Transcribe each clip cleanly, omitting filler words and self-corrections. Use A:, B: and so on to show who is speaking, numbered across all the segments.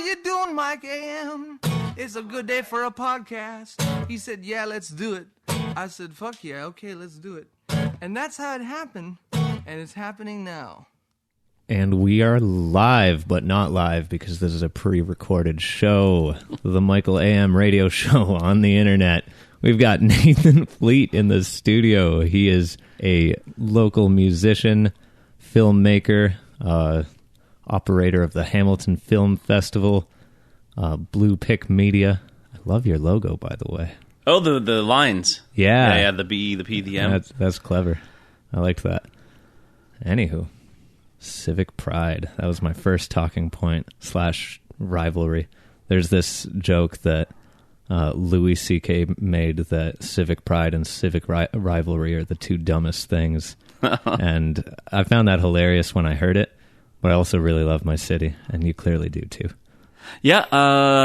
A: you doing, Mike AM? It's a good day for a podcast. He said, yeah, let's do it. I said, fuck yeah, okay, let's do it. And that's how it happened, and it's happening now.
B: And we are live, but not live because this is a pre-recorded show. The Michael AM radio show on the internet. We've got Nathan Fleet in the studio. He is a local musician, filmmaker, operator of the Hamilton Film Festival, Blue Pick Media. I love your logo, by the way.
C: Oh, the lines.
B: Yeah.
C: Yeah, the B, the P, the M.
B: That's clever. I liked that. Anywho, civic pride. That was my first talking point / rivalry. There's this joke that Louis C.K. made that civic pride and civic rivalry are the two dumbest things. And I found that hilarious when I heard it, but I also really love my city, and you clearly do too.
C: Yeah,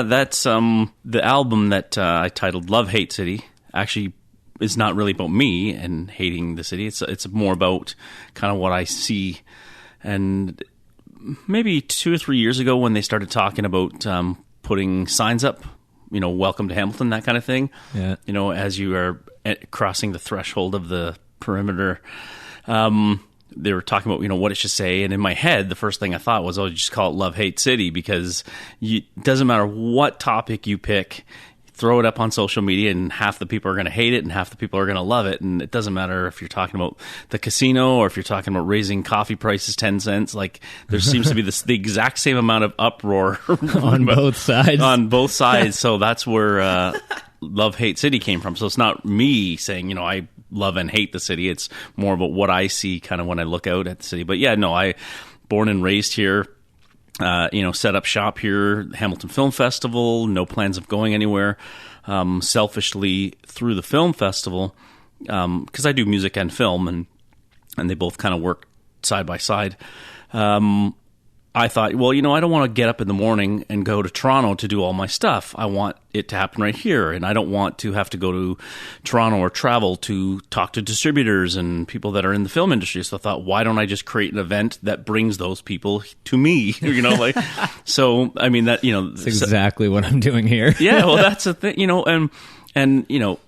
C: that's the album that I titled Love Hate City. Actually, is not really about me and hating the city. It's more about kind of what I see. And maybe 2 or 3 years ago when they started talking about putting signs up, you know, welcome to Hamilton, that kind of thing.
B: Yeah.
C: You know, as you are crossing the threshold of the perimeter, they were talking about, you know, what it should say. And in my head, the first thing I thought was, oh, just call it Love Hate City, because it doesn't matter what topic you pick, throw it up on social media and half the people are going to hate it and half the people are going to love it. And it doesn't matter if you're talking about the casino or if you're talking about raising coffee prices 10 cents. Like, there seems to be the exact same amount of uproar
B: on both sides.
C: On both sides. So that's where Love Hate City came from. So it's not me saying, you know, I love and hate the city. It's more about what I see kind of when I look out at the city. But yeah, no, I born and raised here. You know, set up shop here, Hamilton Film Festival, no plans of going anywhere. Selfishly, through the film festival, because I do music and film, and they both kind of work side by side. I thought, well, you know, I don't want to get up in the morning and go to Toronto to do all my stuff. I want it to happen right here, and I don't want to have to go to Toronto or travel to talk to distributors and people that are in the film industry. So I thought, why don't I just create an event that brings those people to me? You know, like, so, I mean, that, you know.
B: That's exactly what I'm doing here.
C: Yeah, well, that's the thing, you know, and you know,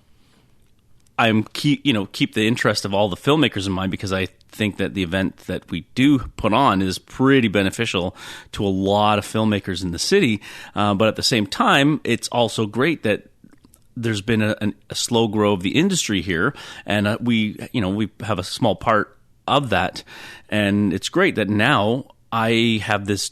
C: keep the interest of all the filmmakers in mind, because I think that the event that we do put on is pretty beneficial to a lot of filmmakers in the city. But at the same time, it's also great that there's been a slow grow of the industry here, and we have a small part of that. And it's great that now I have this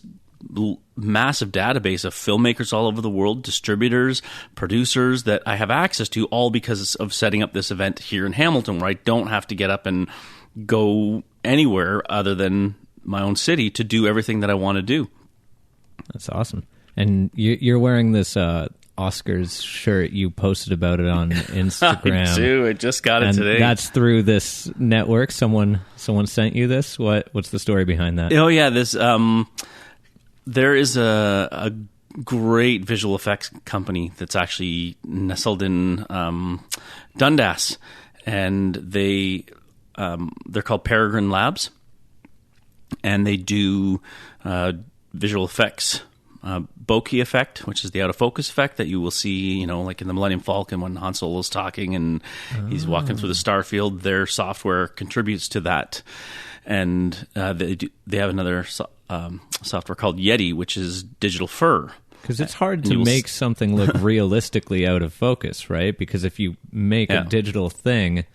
C: massive database of filmmakers all over the world, distributors, producers that I have access to, all because of setting up this event here in Hamilton, where I don't have to get up and go anywhere other than my own city to do everything that I want to do.
B: That's awesome. And you're wearing this Oscars shirt. You posted about it on Instagram.
C: I do. I just got it today.
B: That's through this network. Someone sent you this. What's the story behind that?
C: Oh yeah, this there is a great visual effects company that's actually nestled in Dundas, and they're called Peregrine Labs, and they do visual effects, bokeh effect, which is the out of focus effect that you will see, you know, like in the Millennium Falcon when Han Solo's talking and he's walking through the starfield. Their software contributes to that, and they have another software called Yeti, which is digital fur.
B: Because it's hard to make something look realistically out of focus, right? Because if you make a digital thing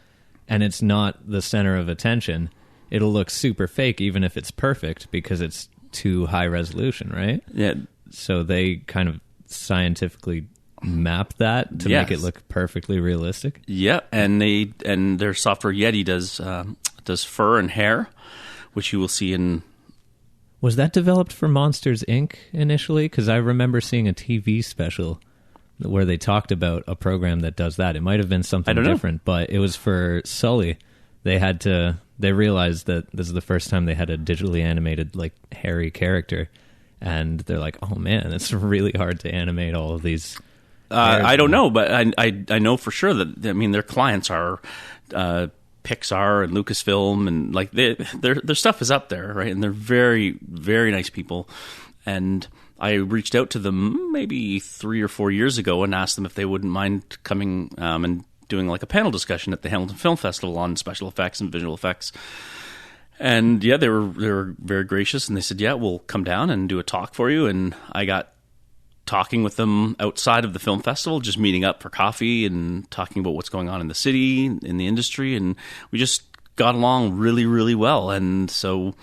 B: and it's not the center of attention, it'll look super fake even if it's perfect because it's too high resolution, right?
C: Yeah.
B: So they kind of scientifically map that to make it look perfectly realistic.
C: Yeah, and their software Yeti does fur and hair, which you will see in.
B: Was that developed for Monsters, Inc. initially? Because I remember seeing a TV special where they talked about a program that does that. It might have been something different, but it was for Sully. They realized that this is the first time they had a digitally animated, like, hairy character, and they're like, oh man, it's really hard to animate all of these.
C: I don't know, but I know for sure that, I mean, their clients are Pixar and Lucasfilm, and like their stuff is up there, right? And they're very, very nice people. And I reached out to them maybe 3 or 4 years ago and asked them if they wouldn't mind coming and doing like a panel discussion at the Hamilton Film Festival on special effects and visual effects. And yeah, they were very gracious, and they said, yeah, we'll come down and do a talk for you. And I got talking with them outside of the film festival, just meeting up for coffee and talking about what's going on in the city, in the industry. And we just got along really, really well. And so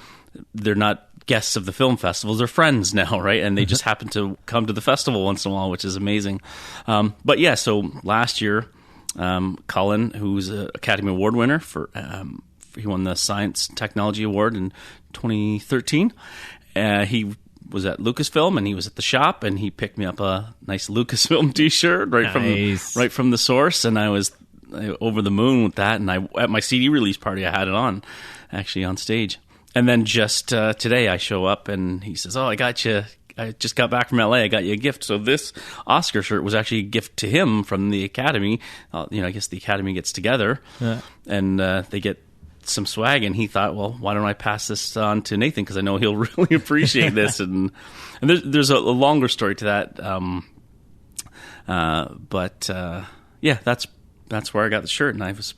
C: they're not guests of the film festivals, they're friends now, right? And they just happen to come to the festival once in a while, which is amazing. But yeah, so last year, Cullen, who's an Academy Award winner he won the Science Technology Award in 2013. He was at Lucasfilm, and he was at the shop, and he picked me up a nice Lucasfilm T-shirt right from the source, and I was over the moon with that. And at my CD release party, I had it on, actually on stage. And then just today, I show up, and he says, "Oh, I got you. I just got back from LA. I got you a gift." So this Oscar shirt was actually a gift to him from the Academy. I guess the Academy gets together, and they get some swag, and he thought, well, why don't I pass this on to Nathan, because I know he'll really appreciate this. and there's a longer story to that, but yeah, that's where I got the shirt, and I was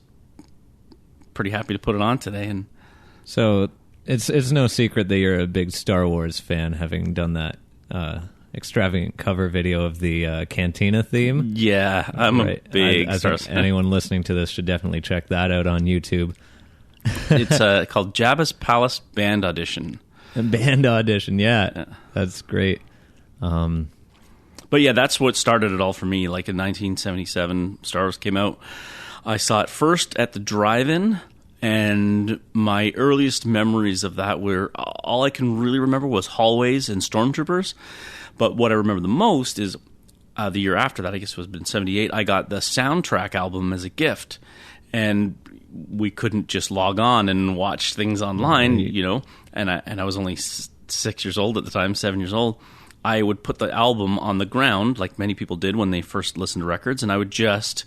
C: pretty happy to put it on today. And
B: so it's no secret that you're a big Star Wars fan, having done that extravagant cover video of the Cantina theme.
C: Yeah, I'm a big Star Wars fan.
B: Anyone listening to this should definitely check that out on YouTube.
C: It's called Jabba's Palace Band Audition.
B: Band Audition, yeah. That's great.
C: But yeah, that's what started it all for me. Like in 1977, Star Wars came out. I saw it first at the drive-in, and my earliest memories of that were, all I can really remember was hallways and stormtroopers. But what I remember the most is the year after that, I guess it was in 78, I got the soundtrack album as a gift. And we couldn't just log on and watch things online, and I was only 6 years old at the time, 7 years old. I would put the album on the ground, like many people did when they first listened to records, and I would just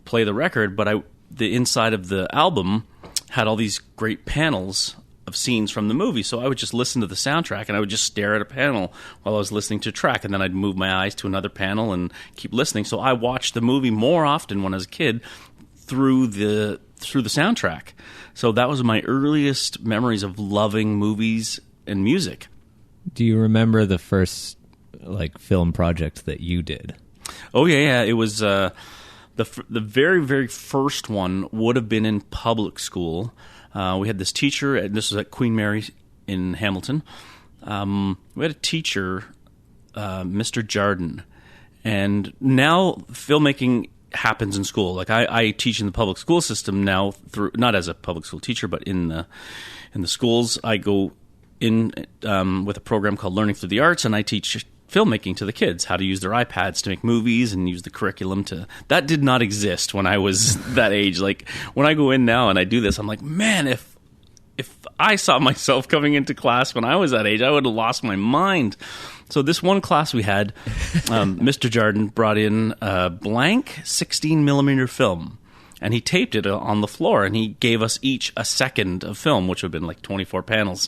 C: play the record, but the inside of the album had all these great panels of scenes from the movie, so I would just listen to the soundtrack, and I would just stare at a panel while I was listening to a track, and then I'd move my eyes to another panel and keep listening. So I watched the movie more often when I was a kid through the soundtrack. So that was my earliest memories of loving movies and music.
B: Do you remember the first film project that you did?
C: Oh yeah. It was the very, very first one would have been in public school. We had this teacher, and this was at Queen Mary in Hamilton. We had a teacher, Mr. Jardin, and now filmmaking happens in school. Like I teach in the public school system now, through not as a public school teacher, but in the schools. I go in with a program called Learning Through the Arts, and I teach filmmaking to the kids, how to use their iPads to make movies and use the curriculum to. That did not exist when I was that age. Like when I go in now and I do this, I'm like, man, if I saw myself coming into class when I was that age, I would have lost my mind. So this one class we had, Mr. Jardin brought in a blank 16 millimeter film, and he taped it on the floor, and he gave us each a second of film, which would have been like 24 panels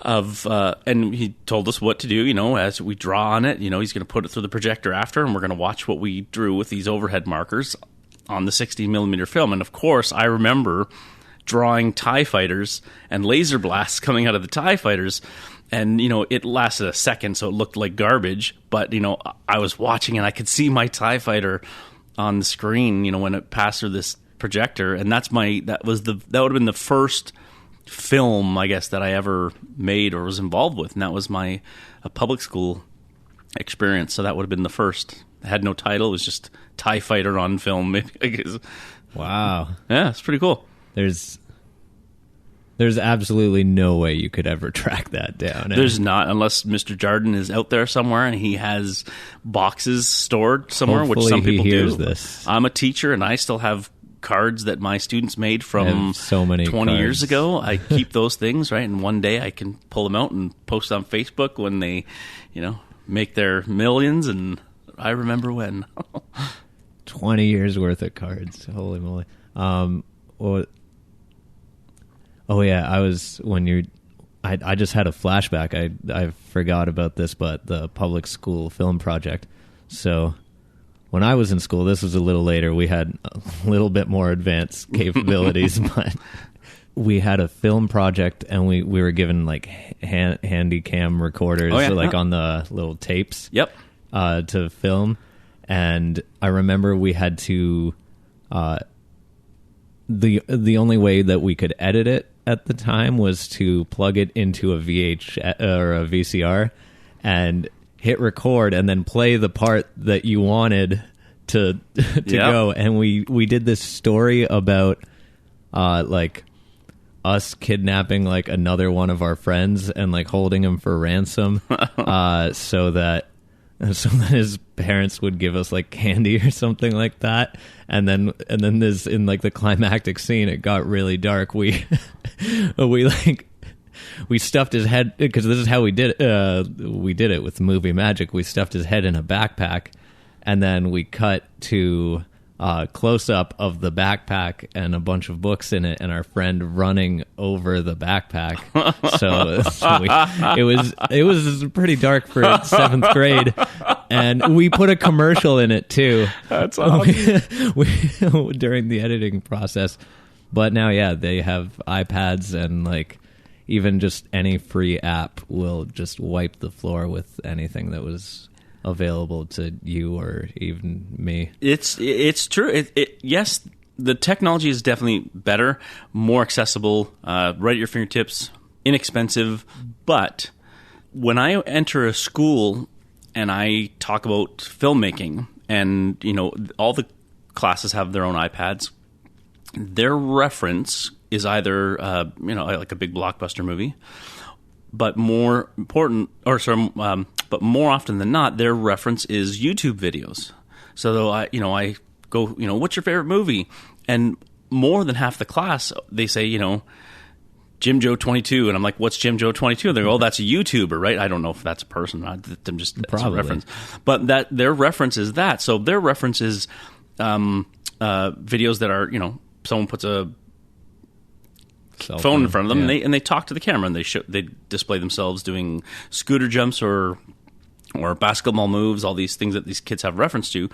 C: of, and he told us what to do, as we draw on it. He's going to put it through the projector after, and we're going to watch what we drew with these overhead markers on the 16 millimeter film. And of course, I remember drawing TIE fighters and laser blasts coming out of the TIE fighters. And, it lasted a second, so it looked like garbage. But, I was watching, and I could see my TIE fighter on the screen, when it passed through this projector. And that would have been the first film, I guess, that I ever made or was involved with. And that was my public school experience. So that would have been the first. It had no title. It was just TIE fighter on film, maybe, I guess.
B: Wow.
C: Yeah, it's pretty cool.
B: There's absolutely no way you could ever track that down.
C: There's not, unless Mr. Jardin is out there somewhere and he has boxes stored somewhere,
B: Hopefully
C: which some people
B: he hears
C: do.
B: This.
C: I'm a teacher, and I still have cards that my students made from
B: so many
C: 20
B: cards.
C: years ago. I keep those things, right? And one day I can pull them out and post on Facebook when they, make their millions, and I remember when.
B: 20 years worth of cards. Holy moly. Oh yeah, I just had a flashback. I forgot about this, but the public school film project. So when I was in school, this was a little later, we had a little bit more advanced capabilities, but we had a film project, and we were given like handy cam recorders, like on the little tapes.
C: Yep.
B: To film. And I remember we had to the only way that we could edit it at the time was to plug it into a VH or a VCR and hit record and then play the part that you wanted to go. And we did this story about like us kidnapping like another one of our friends and like holding him for ransom so that his parents would give us like candy or something like that. And then this, in like the climactic scene, it got really dark. We stuffed his head, because this is how we did it with movie magic. We stuffed his head in a backpack, and then we cut to close up of the backpack and a bunch of books in it, and our friend running over the backpack. It was pretty dark for 7th grade, and we put a commercial in it too.
C: That's awesome.
B: During the editing process. But now, yeah, they have iPads, and like even just any free app will just wipe the floor with anything that was available to you or even me.
C: It's true. Yes, the technology is definitely better, more accessible, right at your fingertips, inexpensive. But when I enter a school and I talk about filmmaking, and you know, all the classes have their own iPads, their reference is either like a big blockbuster movie, but more often than not, their reference is YouTube videos. So I go, what's your favorite movie? And more than half the class, they say, Jim Joe 22, and I'm like, what's Jim Joe 22? They go, oh, that's a YouTuber, right? I don't know if that's a person. I'm just that's a reference, but that their reference is that. So their reference is videos that are, someone puts a phone in front of them, and they talk to the camera, and they display themselves doing scooter jumps or basketball moves, all these things that these kids have reference to.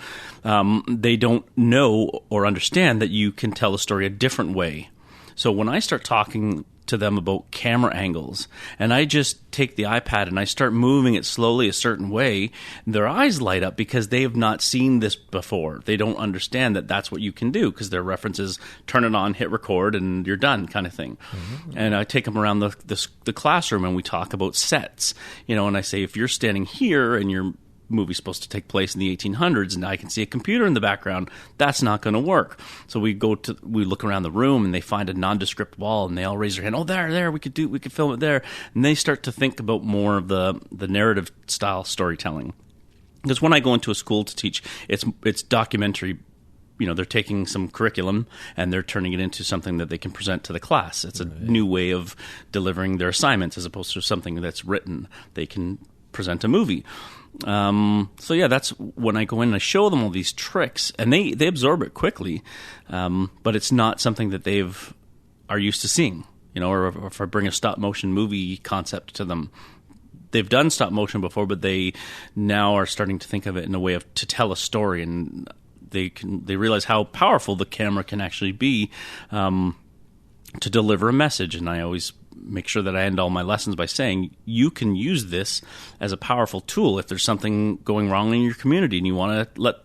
C: They don't know or understand that you can tell a story a different way. So when I start talking to them about camera angles, and I just take the iPad and I start moving it slowly a certain way, their eyes light up because they have not seen this before. They don't understand that that's what you can do, because their reference is turn it on, hit record, and you're done kind of thing. Mm-hmm. And I take them around the classroom, and we talk about sets, and I say, if you're standing here and your movie's supposed to take place in the 1800s, and I can see a computer in the background, that's not going to work. So we look around the room, and they find a nondescript wall, and they all raise their hand. Oh, there, we could film it there. And they start to think about more of the narrative style storytelling. Because when I go into a school to teach, it's documentary. They're taking some curriculum and they're turning it into something that they can present to the class. It's a new way of delivering their assignments, as opposed to something that's written. They can present a movie. So yeah, that's when I go in and I show them all these tricks, and they absorb it quickly. But it's not something that are used to seeing, or if I bring a stop motion movie concept to them, they've done stop motion before, but they now are starting to think of it in a way to tell a story, and they realize how powerful the camera can actually be, to deliver a message. And I always make sure that I end all my lessons by saying, you can use this as a powerful tool. If there's something going wrong in your community and you want to let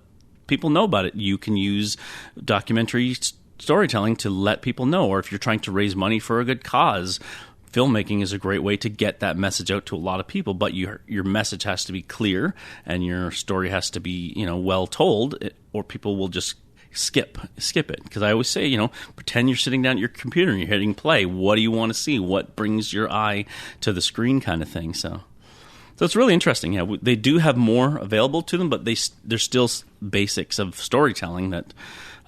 C: people know about it, you can use documentary storytelling to let people know. Or if you're trying to raise money for a good cause, filmmaking is a great way to get that message out to a lot of people. But your message has to be clear, and your story has to be well told, or people will just skip it. Because I always say, pretend you're sitting down at your computer and you're hitting play. What do you want to see? What brings your eye to the screen, kind of thing. So it's really interesting. Yeah, they do have more available to them, but there's still basics of storytelling that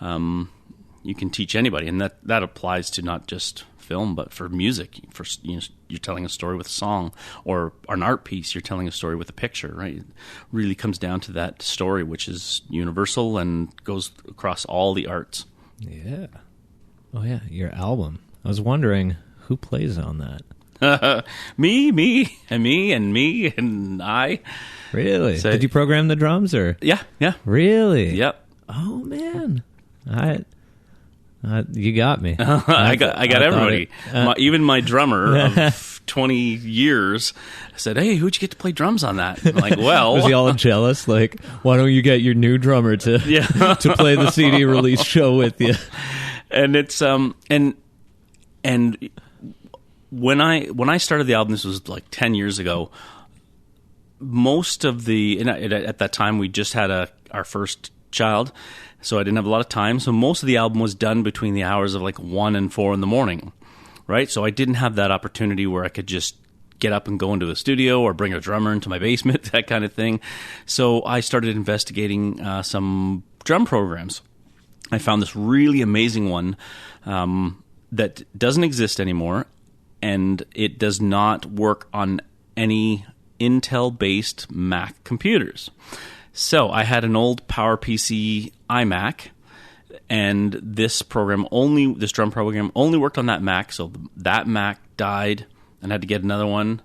C: you can teach anybody, and that applies to not just film, but for music. For you're telling a story with a song, or an art piece, you're telling a story with a picture, right? It really comes down to that story, which is universal and goes across all the arts.
B: Yeah. Oh yeah, your album. I was wondering who plays on that.
C: me, and I.
B: Really?
C: So-
B: Did you program the drums or?
C: Yeah.
B: Really?
C: Yep.
B: Oh man, you got me.
C: I got
B: thought
C: everybody.
B: it-
C: Even my drummer of 20 years said, "Hey, who'd you get to play drums on that?" I'm like, well,
B: Was he all jealous? Like, why don't you get your new drummer to
C: Yeah.
B: to play the CD release show with you?
C: and it's and when I started the album, this was like 10 years ago. Most of at that time we just had our first child, so I didn't have a lot of time. So most of the album was done between the hours of like 1 and 4 in the morning, right? So I didn't have that opportunity where I could just get up and go into a studio or bring a drummer into my basement, that kind of thing. So I started investigating some drum programs. I found this really amazing one that doesn't exist anymore, and it does not work on any Intel-based Mac computers. So I had an old PowerPC iMac, and this drum program only worked on that Mac. So that Mac died, and I had to get another one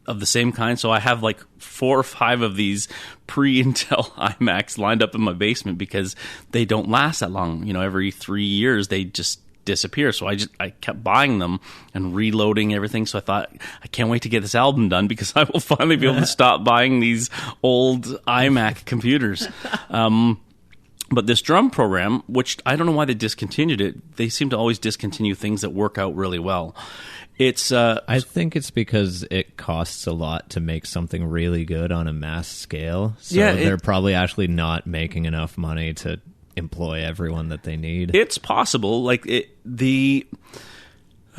C: of the same kind. So I have like 4 or 5 of these pre-Intel iMacs lined up in my basement because they don't last that long. You know, every 3 years they just disappear. So I kept buying them and reloading everything. So I thought, I can't wait to get this album done because I will finally be able to stop buying these old iMac computers. But this drum program, which I don't know why they discontinued it, they seem to always discontinue things that work out really well. It's
B: I think it's because it costs a lot to make something really good on a mass scale. So
C: Yeah,
B: they're probably actually not making enough money to employ everyone that they need.
C: It's possible. Like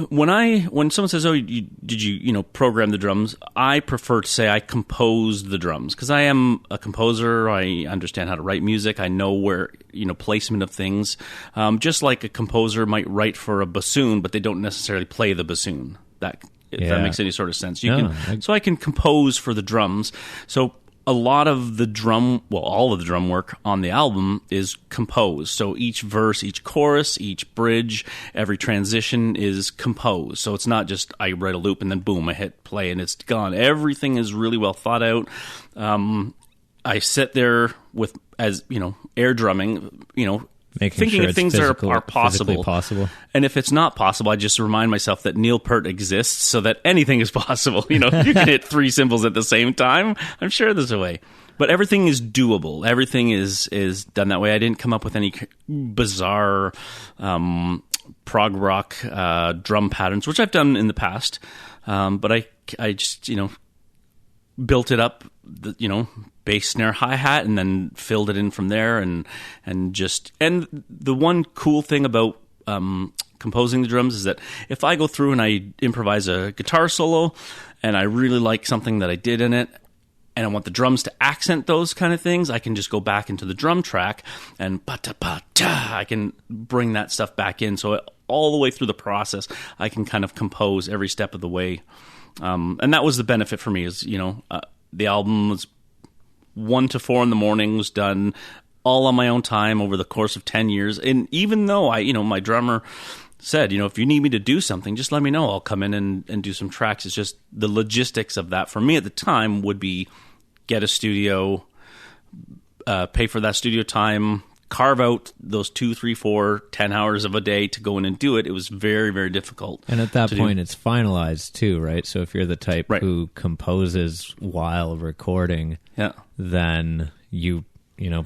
C: when someone says, "Oh, did you program the drums?" I prefer to say I composed the drums because I am a composer. I understand how to write music. I know where placement of things. Just like a composer might write for a bassoon, but they don't necessarily play the bassoon. If that makes any sort of sense. So I can compose for the drums. So a lot of the all of the drum work on the album is composed. So each verse, each chorus, each bridge, every transition is composed. So it's not just I write a loop and then boom, I hit play and it's gone. Everything is really well thought out. I sit there with, air drumming,
B: Making
C: thinking
B: sure
C: of things
B: it's
C: are possible. And if it's not possible, I just remind myself that Neil Peart exists so that anything is possible. You can hit 3 cymbals at the same time. I'm sure there's a way. But everything is doable. Everything is done that way. I didn't come up with any bizarre prog rock drum patterns, which I've done in the past. But I just, built it up, bass, snare, hi-hat, and then filled it in from there. And the one cool thing about composing the drums is that if I go through and I improvise a guitar solo and I really like something that I did in it and I want the drums to accent those kind of things, I can just go back into the drum track and I can bring that stuff back in. So all the way through the process, I can kind of compose every step of the way. And that was the benefit for me is, the album was 1 to 4 in the morning, was done all on my own time over the course of 10 years. And even though my drummer said, if you need me to do something, just let me know. I'll come in and do some tracks. It's just the logistics of that for me at the time would be get a studio, pay for that studio time, carve out those 2, 3, 4, 10 hours of a day to go in and do it. It was very, very difficult.
B: And at that point, it's finalized too, right? So if you're the type who composes while recording, then you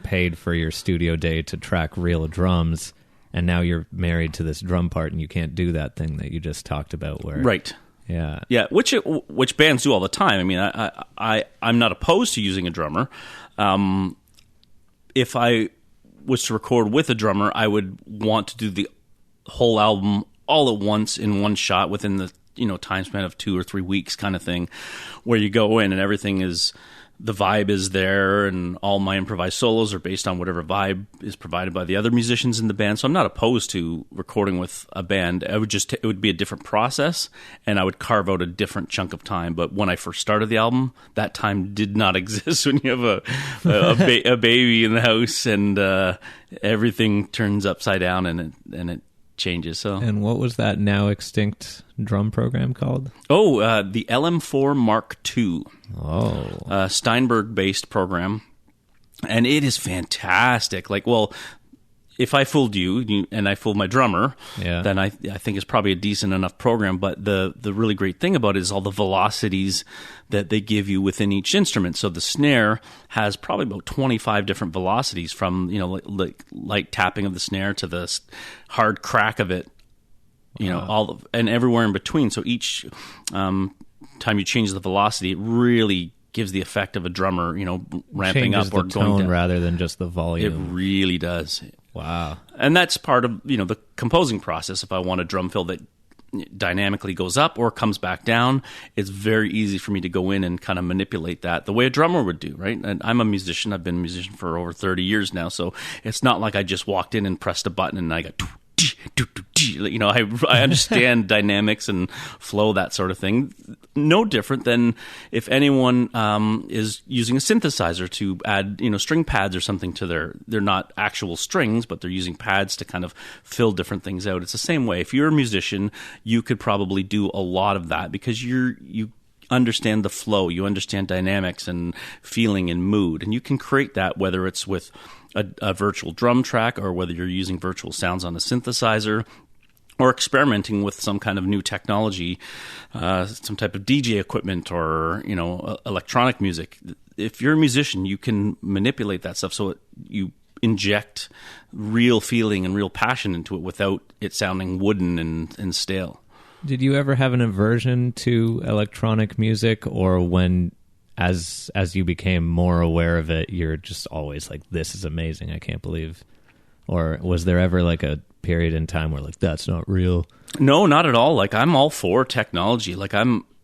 B: paid for your studio day to track real drums, and now you're married to this drum part, and you can't do that thing that you just talked about. Yeah, which bands do all the time. I mean, I'm not opposed to using a drummer. If I was to record with a drummer, I would want to do the whole album all at once in one shot within the time span of 2 or 3 weeks kind of thing, where you go in and everything is, the vibe is there and all my improvised solos are based on whatever vibe is provided by the other musicians in the band. So I'm not opposed to recording with a band. It would be a different process and I would carve out a different chunk of time. But when I first started the album, that time did not exist when you have a baby in the house and everything turns upside down and it
C: changes. So,
B: And what was that now extinct drum program called?
C: the LM4 Mark II,
B: Oh,
C: Steinberg-based program, and it is fantastic. Like, well, if I fooled you and I fooled my drummer,
B: Yeah.
C: then I think it's probably a decent enough program. But the really great thing about it is all the velocities that they give you within each instrument. So the snare has probably about 25 different velocities, from like light tapping of the snare to the hard crack of it. And everywhere in between. So each time you change the velocity, it really gives the effect of a drummer, ramping
B: changes
C: up or
B: the
C: going
B: tone
C: down.
B: rather than just the
C: It
B: volume.
C: really does.
B: Wow.
C: And that's part of, the composing process. If I want a drum fill that dynamically goes up or comes back down, it's very easy for me to go in and kind of manipulate that the way a drummer would do, right? And I'm a musician. I've been a musician for over 30 years now, so it's not like I just walked in and pressed a button and I got... I understand dynamics and flow, that sort of thing. No different than if anyone is using a synthesizer to add, string pads or something to they're not actual strings, but they're using pads to kind of fill different things out. It's the same way. If you're a musician, you could probably do a lot of that because you understand the flow, you understand dynamics and feeling and mood, and you can create that whether it's with a virtual drum track or whether you're using virtual sounds on a synthesizer or experimenting with some kind of new technology, some type of DJ equipment or, electronic music. If you're a musician, you can manipulate that stuff so you inject real feeling and real passion into it without it sounding wooden and stale.
B: Did you ever have an aversion to electronic music, or when, as you became more aware of it, you're just always like, this is amazing, I can't believe? Or was there ever like a period in time where like, that's not real?
C: No, not at all. Like, I'm all for technology. Like,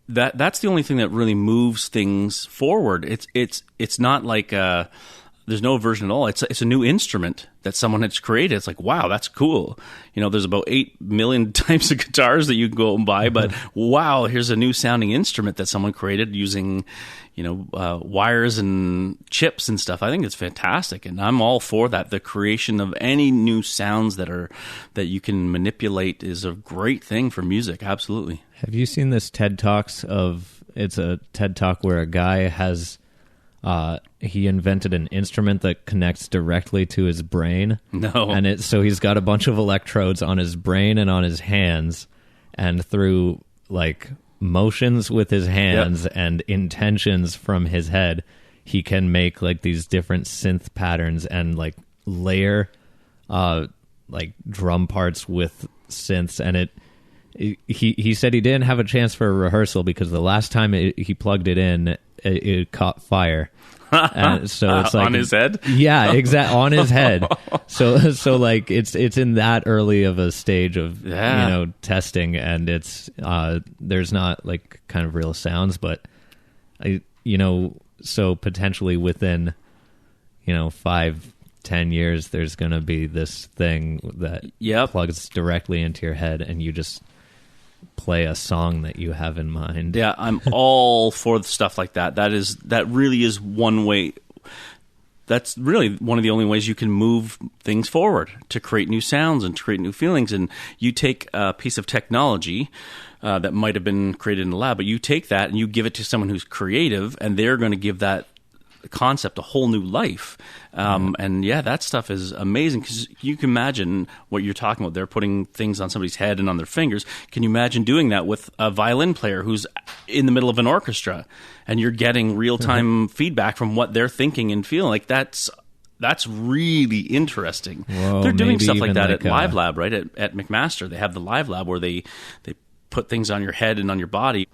C: that's the only thing that really moves things forward. It's not like there's no aversion at all. It's a new instrument that someone has created. It's like, wow, that's cool. There's about 8 million types of guitars that you can go and buy, but wow, here's a new sounding instrument that someone created using, wires and chips and stuff. I think it's fantastic, and I'm all for that. The creation of any new sounds that you can manipulate is a great thing for music. Absolutely.
B: Have you seen this TED Talks it's a TED Talk where a guy has, he invented an instrument that connects directly to his brain.
C: No.
B: And so he's got a bunch of electrodes on his brain and on his hands, and through like motions with his hands and intentions from his head, he can make like these different synth patterns and like layer like drum parts with synths. And he said he didn't have a chance for a rehearsal because the last time he plugged it in, it caught fire. And so it's like
C: on his head.
B: Yeah, exactly, on his head. So like it's in that early of a stage of testing, and it's there's not like kind of real sounds, but so potentially within 5-10 years there's going to be this thing that plugs directly into your head, and you just play a song that you have in mind.
C: Yeah, I'm all for stuff like that. That really is one way. That's really one of the only ways you can move things forward, to create new sounds and to create new feelings. And you take a piece of technology that might have been created in the lab, but you take that and you give it to someone who's creative, and they're going to give that concept a whole new life. And that stuff is amazing, because you can imagine what you're talking about. They're putting things on somebody's head and on their fingers. Can you imagine doing that with a violin player who's in the middle of an orchestra, and you're getting real-time feedback from what they're thinking and feeling? Like, that's really interesting.
B: Whoa,
C: they're doing
B: maybe
C: stuff like
B: even
C: that
B: like
C: at Live Lab, right? At McMaster, they have the Live Lab where they put things on your head and on your body.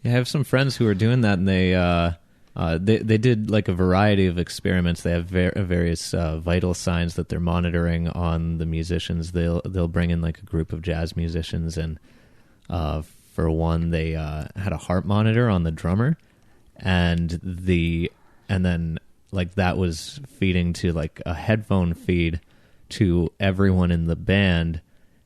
B: Yeah, I have some friends who are doing that, and they did like a variety of experiments. They have various vital signs that they're monitoring on the musicians. They'll bring in like a group of jazz musicians, and for one, they had a heart monitor on the drummer, and then like that was feeding to like a headphone feed to everyone in the band,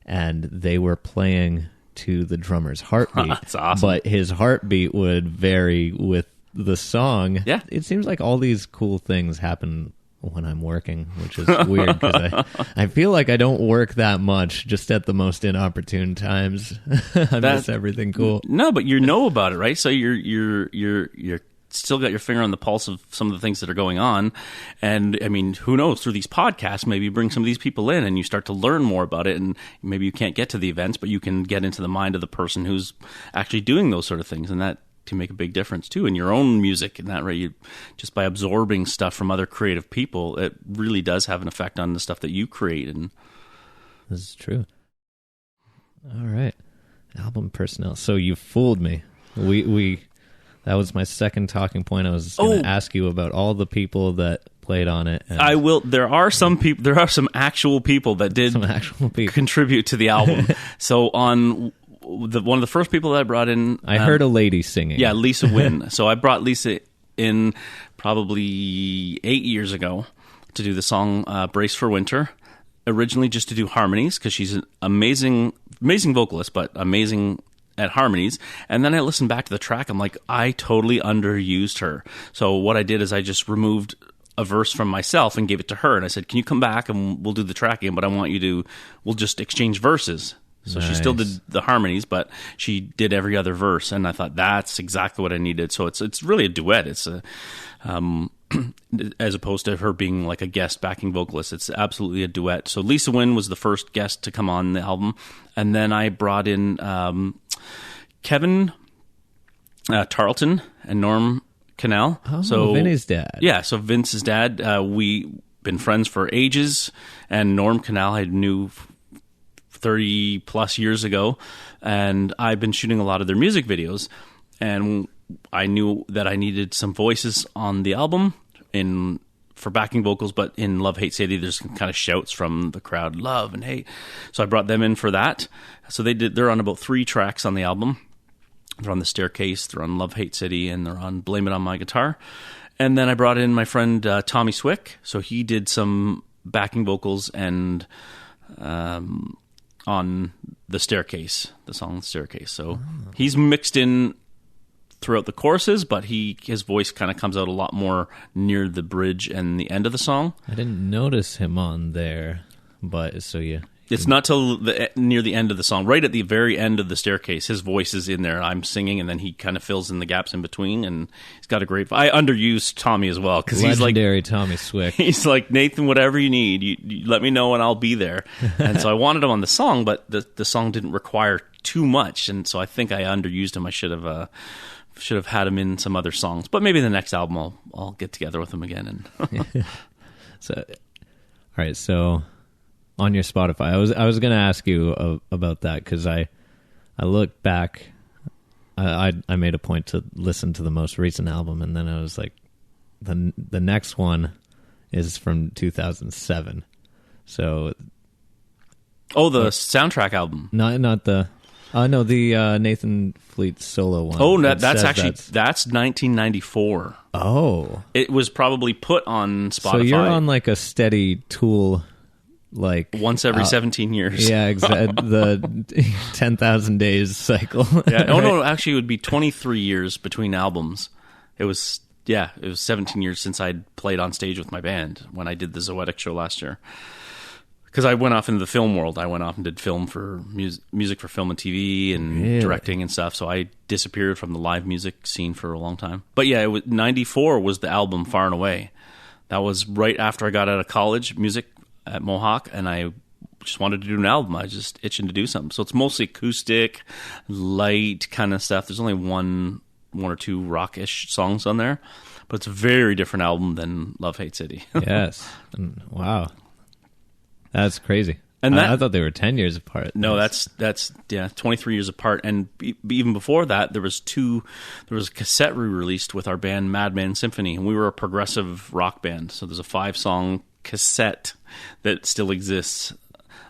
B: and they were playing to the drummer's heartbeat.
C: That's awesome.
B: But his heartbeat would vary with the song.
C: Yeah.
B: It seems like all these cool things happen when I'm working, which is weird because I feel like I don't work that much, just at the most inopportune times. I miss everything cool.
C: No, but you know about it, right? So you're still got your finger on the pulse of some of the things that are going on. And I mean, who knows, through these podcasts, maybe you bring some of these people in and you start to learn more about it. And maybe you can't get to the events, but you can get into the mind of the person who's actually doing those sort of things. And that can make a big difference too in your own music. And that way, you just by absorbing stuff from other creative people, it really does have an effect on the stuff that you create. And
B: this is true. All right. Album personnel. So you fooled me. We that was my second talking point. I was going to ask you about all the people that played on it. And
C: I will. There are some people. There are some actual people that did contribute to the album. So on one of the first people that I brought in,
B: I heard a lady singing.
C: Yeah, Lisa Wynn. So I brought Lisa in probably 8 years ago to do the song "Brace for Winter." Originally, just to do harmonies because she's an amazing vocalist, but amazing at harmonies. And then I listened back to the track. I'm like, I totally underused her. So what I did is I just removed a verse from myself and gave it to her. And I said, can you come back and we'll do the track again, but I want you to, we'll just exchange verses. So She still did the harmonies, but she did every other verse. And I thought that's exactly what I needed. So it's really a duet. It's a, as opposed to her being like a guest backing vocalist. It's absolutely a duet. So Lisa Wynn was the first guest to come on the album. And then I brought in Kevin Tarleton and Norm Canal.
B: Oh, so Vinny's dad.
C: Yeah, so Vince's dad. We been friends for ages, and Norm Canal I knew 30 plus years ago, and I've been shooting a lot of their music videos, and I knew that I needed some voices on the album for backing vocals, but in Love Hate City, there's kind of shouts from the crowd, love and hate. So I brought them in for that. So they're on about 3 tracks on the album. They're on The Staircase, they're on Love Hate City, and they're on Blame It On My Guitar. And then I brought in my friend Tommy Swick. So he did some backing vocals and on The Staircase, the song The Staircase. So he's mixed in throughout the choruses, but his voice kind of comes out a lot more near the bridge and the end of the song.
B: I didn't notice him on there, but so yeah.
C: It's not till near the end of the song. Right at the very end of The Staircase, his voice is in there. I'm singing, and then he kind of fills in the gaps in between, and he's got a great... I underused Tommy as well, because he's like...
B: Legendary Tommy Swick.
C: He's like, Nathan, whatever you need, you let me know and I'll be there. And so I wanted him on the song, but the song didn't require too much, and so I think I underused him. I should have had him in some other songs, but maybe the next album I'll get together with him again. And
B: So, all right. So, on your Spotify, I was going to ask you about that because I looked back. I made a point to listen to the most recent album, and then I was like, the next one is from 2007. So,
C: the soundtrack album,
B: not the. No, the Nathan Fleet solo one.
C: Oh, that's 1994.
B: Oh.
C: It was probably put on Spotify.
B: So you're on like a steady Tool, like...
C: once every 17 years.
B: Yeah, exactly. The 10,000 days cycle.
C: Yeah. Oh, no, actually it would be 23 years between albums. It was 17 years since I'd played on stage with my band when I did the Zoetic show last year. Because I went off into the film world. I went off and did film for music for film and TV and directing and stuff. So I disappeared from the live music scene for a long time. But yeah, 94 was the album Far and Away. That was right after I got out of college, music at Mohawk, and I just wanted to do an album. I was just itching to do something. So it's mostly acoustic, light kind of stuff. There's only one or two rock-ish songs on there. But it's a very different album than Love Hate City.
B: Yes. Wow. That's crazy. And I thought they were 10 years apart.
C: No, that's 23 years apart. And even before that, there was a cassette we-released with our band Madman Symphony, and we were a progressive rock band. So there's a 5-song cassette that still exists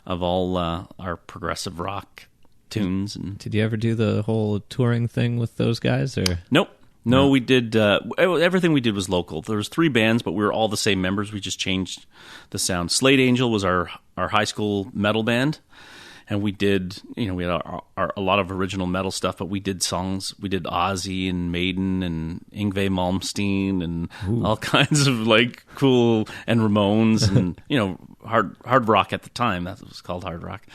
C: of all our progressive rock tunes. And
B: did you ever do the whole touring thing with those guys? Or
C: nope. No, we did. Everything we did was local. There was 3 bands, but we were all the same members. We just changed the sound. Slade Angel was our high school metal band, and we did, we had a lot of original metal stuff, but we did songs. We did Ozzy and Maiden and Yngwie Malmsteen and all kinds of like cool, and Ramones and hard rock at the time. That was called hard rock.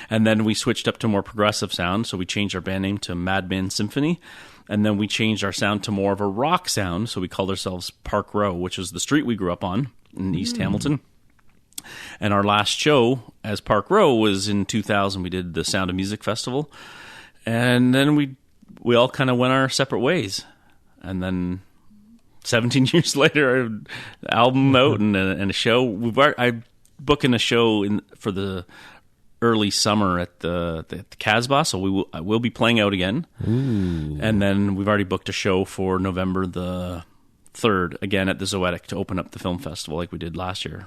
C: And then we switched up to more progressive sound, so we changed our band name to Madman Symphony. And then we changed our sound to more of a rock sound, so we called ourselves Park Row, which is the street we grew up on in East Hamilton. And our last show as Park Row was in 2000. We did the Sound of Music Festival. And then we all kind of went our separate ways. And then 17 years later, an album out and a show. I'm booking a show for the early summer at the Casbah, so I will be playing out again.
B: Ooh.
C: And then we've already booked a show for November the 3rd, again at the Zoetic, to open up the film festival like we did last year.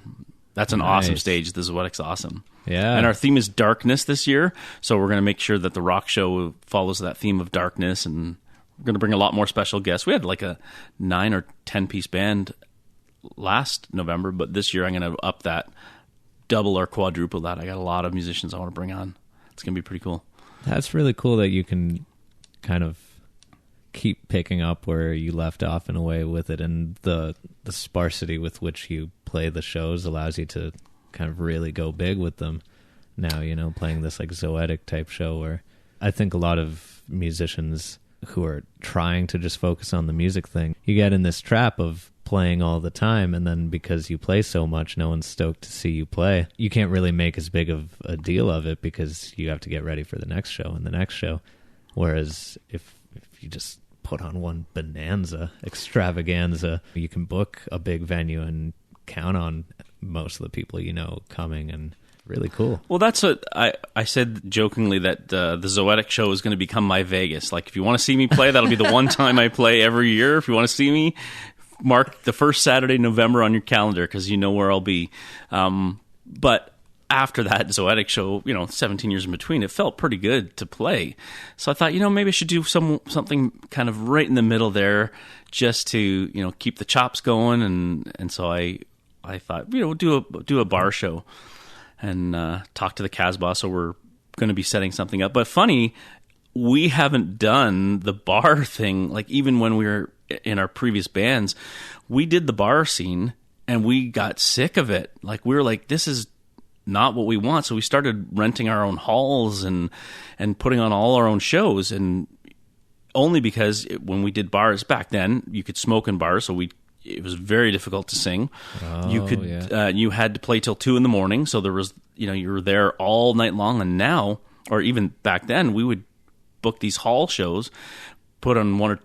C: That's an awesome stage. The Zoetic's awesome.
B: Yeah.
C: And our theme is darkness this year, so we're going to make sure that the rock show follows that theme of darkness, and we're going to bring a lot more special guests. We had like a 9 or 10 piece band last November, but this year I'm going to up that, double or quadruple that. I got a lot of musicians I want to bring on. It's going to be pretty cool.
B: That's really cool that you can kind of keep picking up where you left off in a way with it, and the sparsity with which you play the shows allows you to kind of really go big with them now, playing this like Zoetic type show, where I think a lot of musicians who are trying to just focus on the music thing, you get in this trap of playing all the time, and then because you play so much, no one's stoked to see you play. You can't really make as big of a deal of it because you have to get ready for the next show and the next show. Whereas if you just put on one bonanza, extravaganza, you can book a big venue and count on most of the people coming, and really cool.
C: Well, that's what I said jokingly, that the Zoetic show is going to become my Vegas. Like, if you want to see me play, that'll be the one time I play every year. If you want to see me, mark the first Saturday in November on your calendar, because you know where I'll be. But after that Zoetic show, 17 years in between, it felt pretty good to play. So I thought, maybe I should do something kind of right in the middle there, just to, keep the chops going. And so I thought, do a bar show and talk to the Casbah. So we're going to be setting something up. But funny, we haven't done the bar thing. Like, even when we were in our previous bands, we did the bar scene and we got sick of it. Like, we were like, this is not what we want. So we started renting our own halls and putting on all our own shows. And only because when we did bars back then, you could smoke in bars. So it was very difficult to sing. You had to play till 2 a.m. So there was, you were there all night long. And now, or even back then, we would book these hall shows, put on 1 or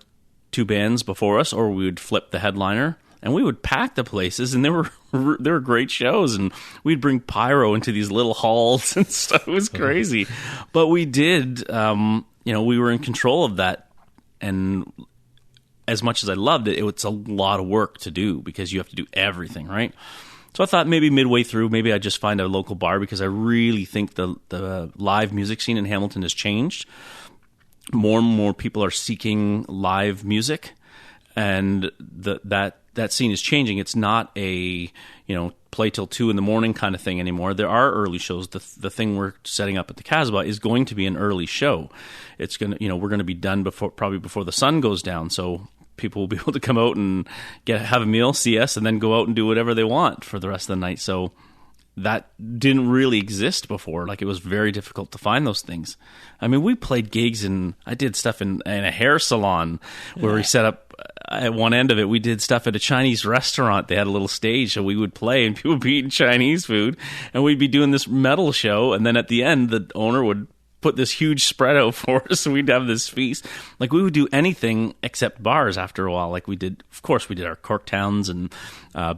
C: 2 bands before us, or we would flip the headliner, and we would pack the places, and they were great shows, and we'd bring pyro into these little halls and stuff. It was crazy. But we did, we were in control of that, and as much as I loved it, it's a lot of work to do because you have to do everything, right? So I thought maybe midway through, maybe I'd just find a local bar, because I really think the live music scene in Hamilton has changed. More and more people are seeking live music, and that scene is changing. It's not a play till 2 a.m. kind of thing anymore. There are early shows. The thing we're setting up at the Casbah is going to be an early show. It's gonna we're gonna be done probably before the sun goes down, so people will be able to come out and have a meal, see us, and then go out and do whatever they want for the rest of the night. So that didn't really exist before. Like, it was very difficult to find those things. I mean, we played gigs, and I did stuff in a hair salon where we set up at one end of it. We did stuff at a Chinese restaurant. They had a little stage, so we would play, and people would be eating Chinese food, and we'd be doing this metal show. And then at the end, the owner would put this huge spread out for us, so we'd have this feast. Like, we would do anything except bars after a while. Like, we did our Corktowns and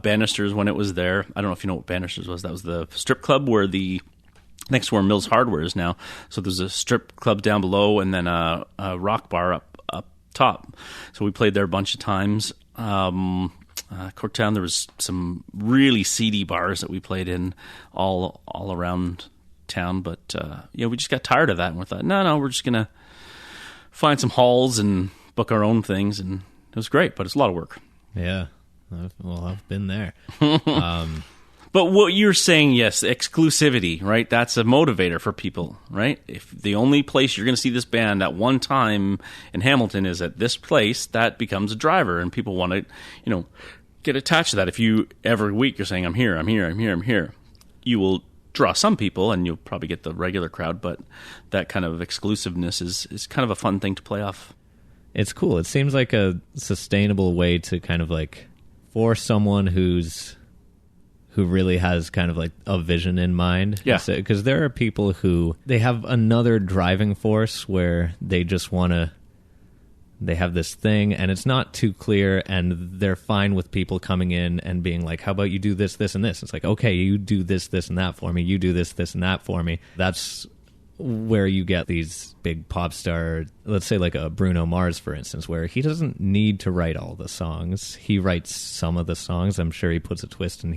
C: Bannisters when it was there. I don't know if you know what Bannisters was. That was the strip club where next to where Mills Hardware is now. So there's a strip club down below, and then a rock bar up top. So we played there a bunch of times. Corktown, there was some really seedy bars that we played in all around town, but we just got tired of that, and we thought, no, we're just gonna find some halls and book our own things, and it was great, but it's a lot of work.
B: Yeah, I've been there.
C: But what you're saying, yes, exclusivity, right? That's a motivator for people, right? If the only place you're going to see this band at one time in Hamilton is at this place, that becomes a driver, and people want to, get attached to that. If you every week you're saying, I'm here, I'm here, I'm here, I'm here, you will draw some people, and you'll probably get the regular crowd, but that kind of exclusiveness is kind of a fun thing to play off.
B: It's cool. It seems like a sustainable way to kind of like, for someone who really has kind of like a vision in mind.
C: Yeah.
B: Because there are people who, they have another driving force where they just want to, they have this thing and it's not too clear, and they're fine with people coming in and being like, how about you do this, this, and this? It's like, okay, you do this, this, and that for me. You do this, this, and that for me. That's where you get these big pop star, let's say like a Bruno Mars, for instance, where he doesn't need to write all the songs. He writes some of the songs. I'm sure he puts a twist, and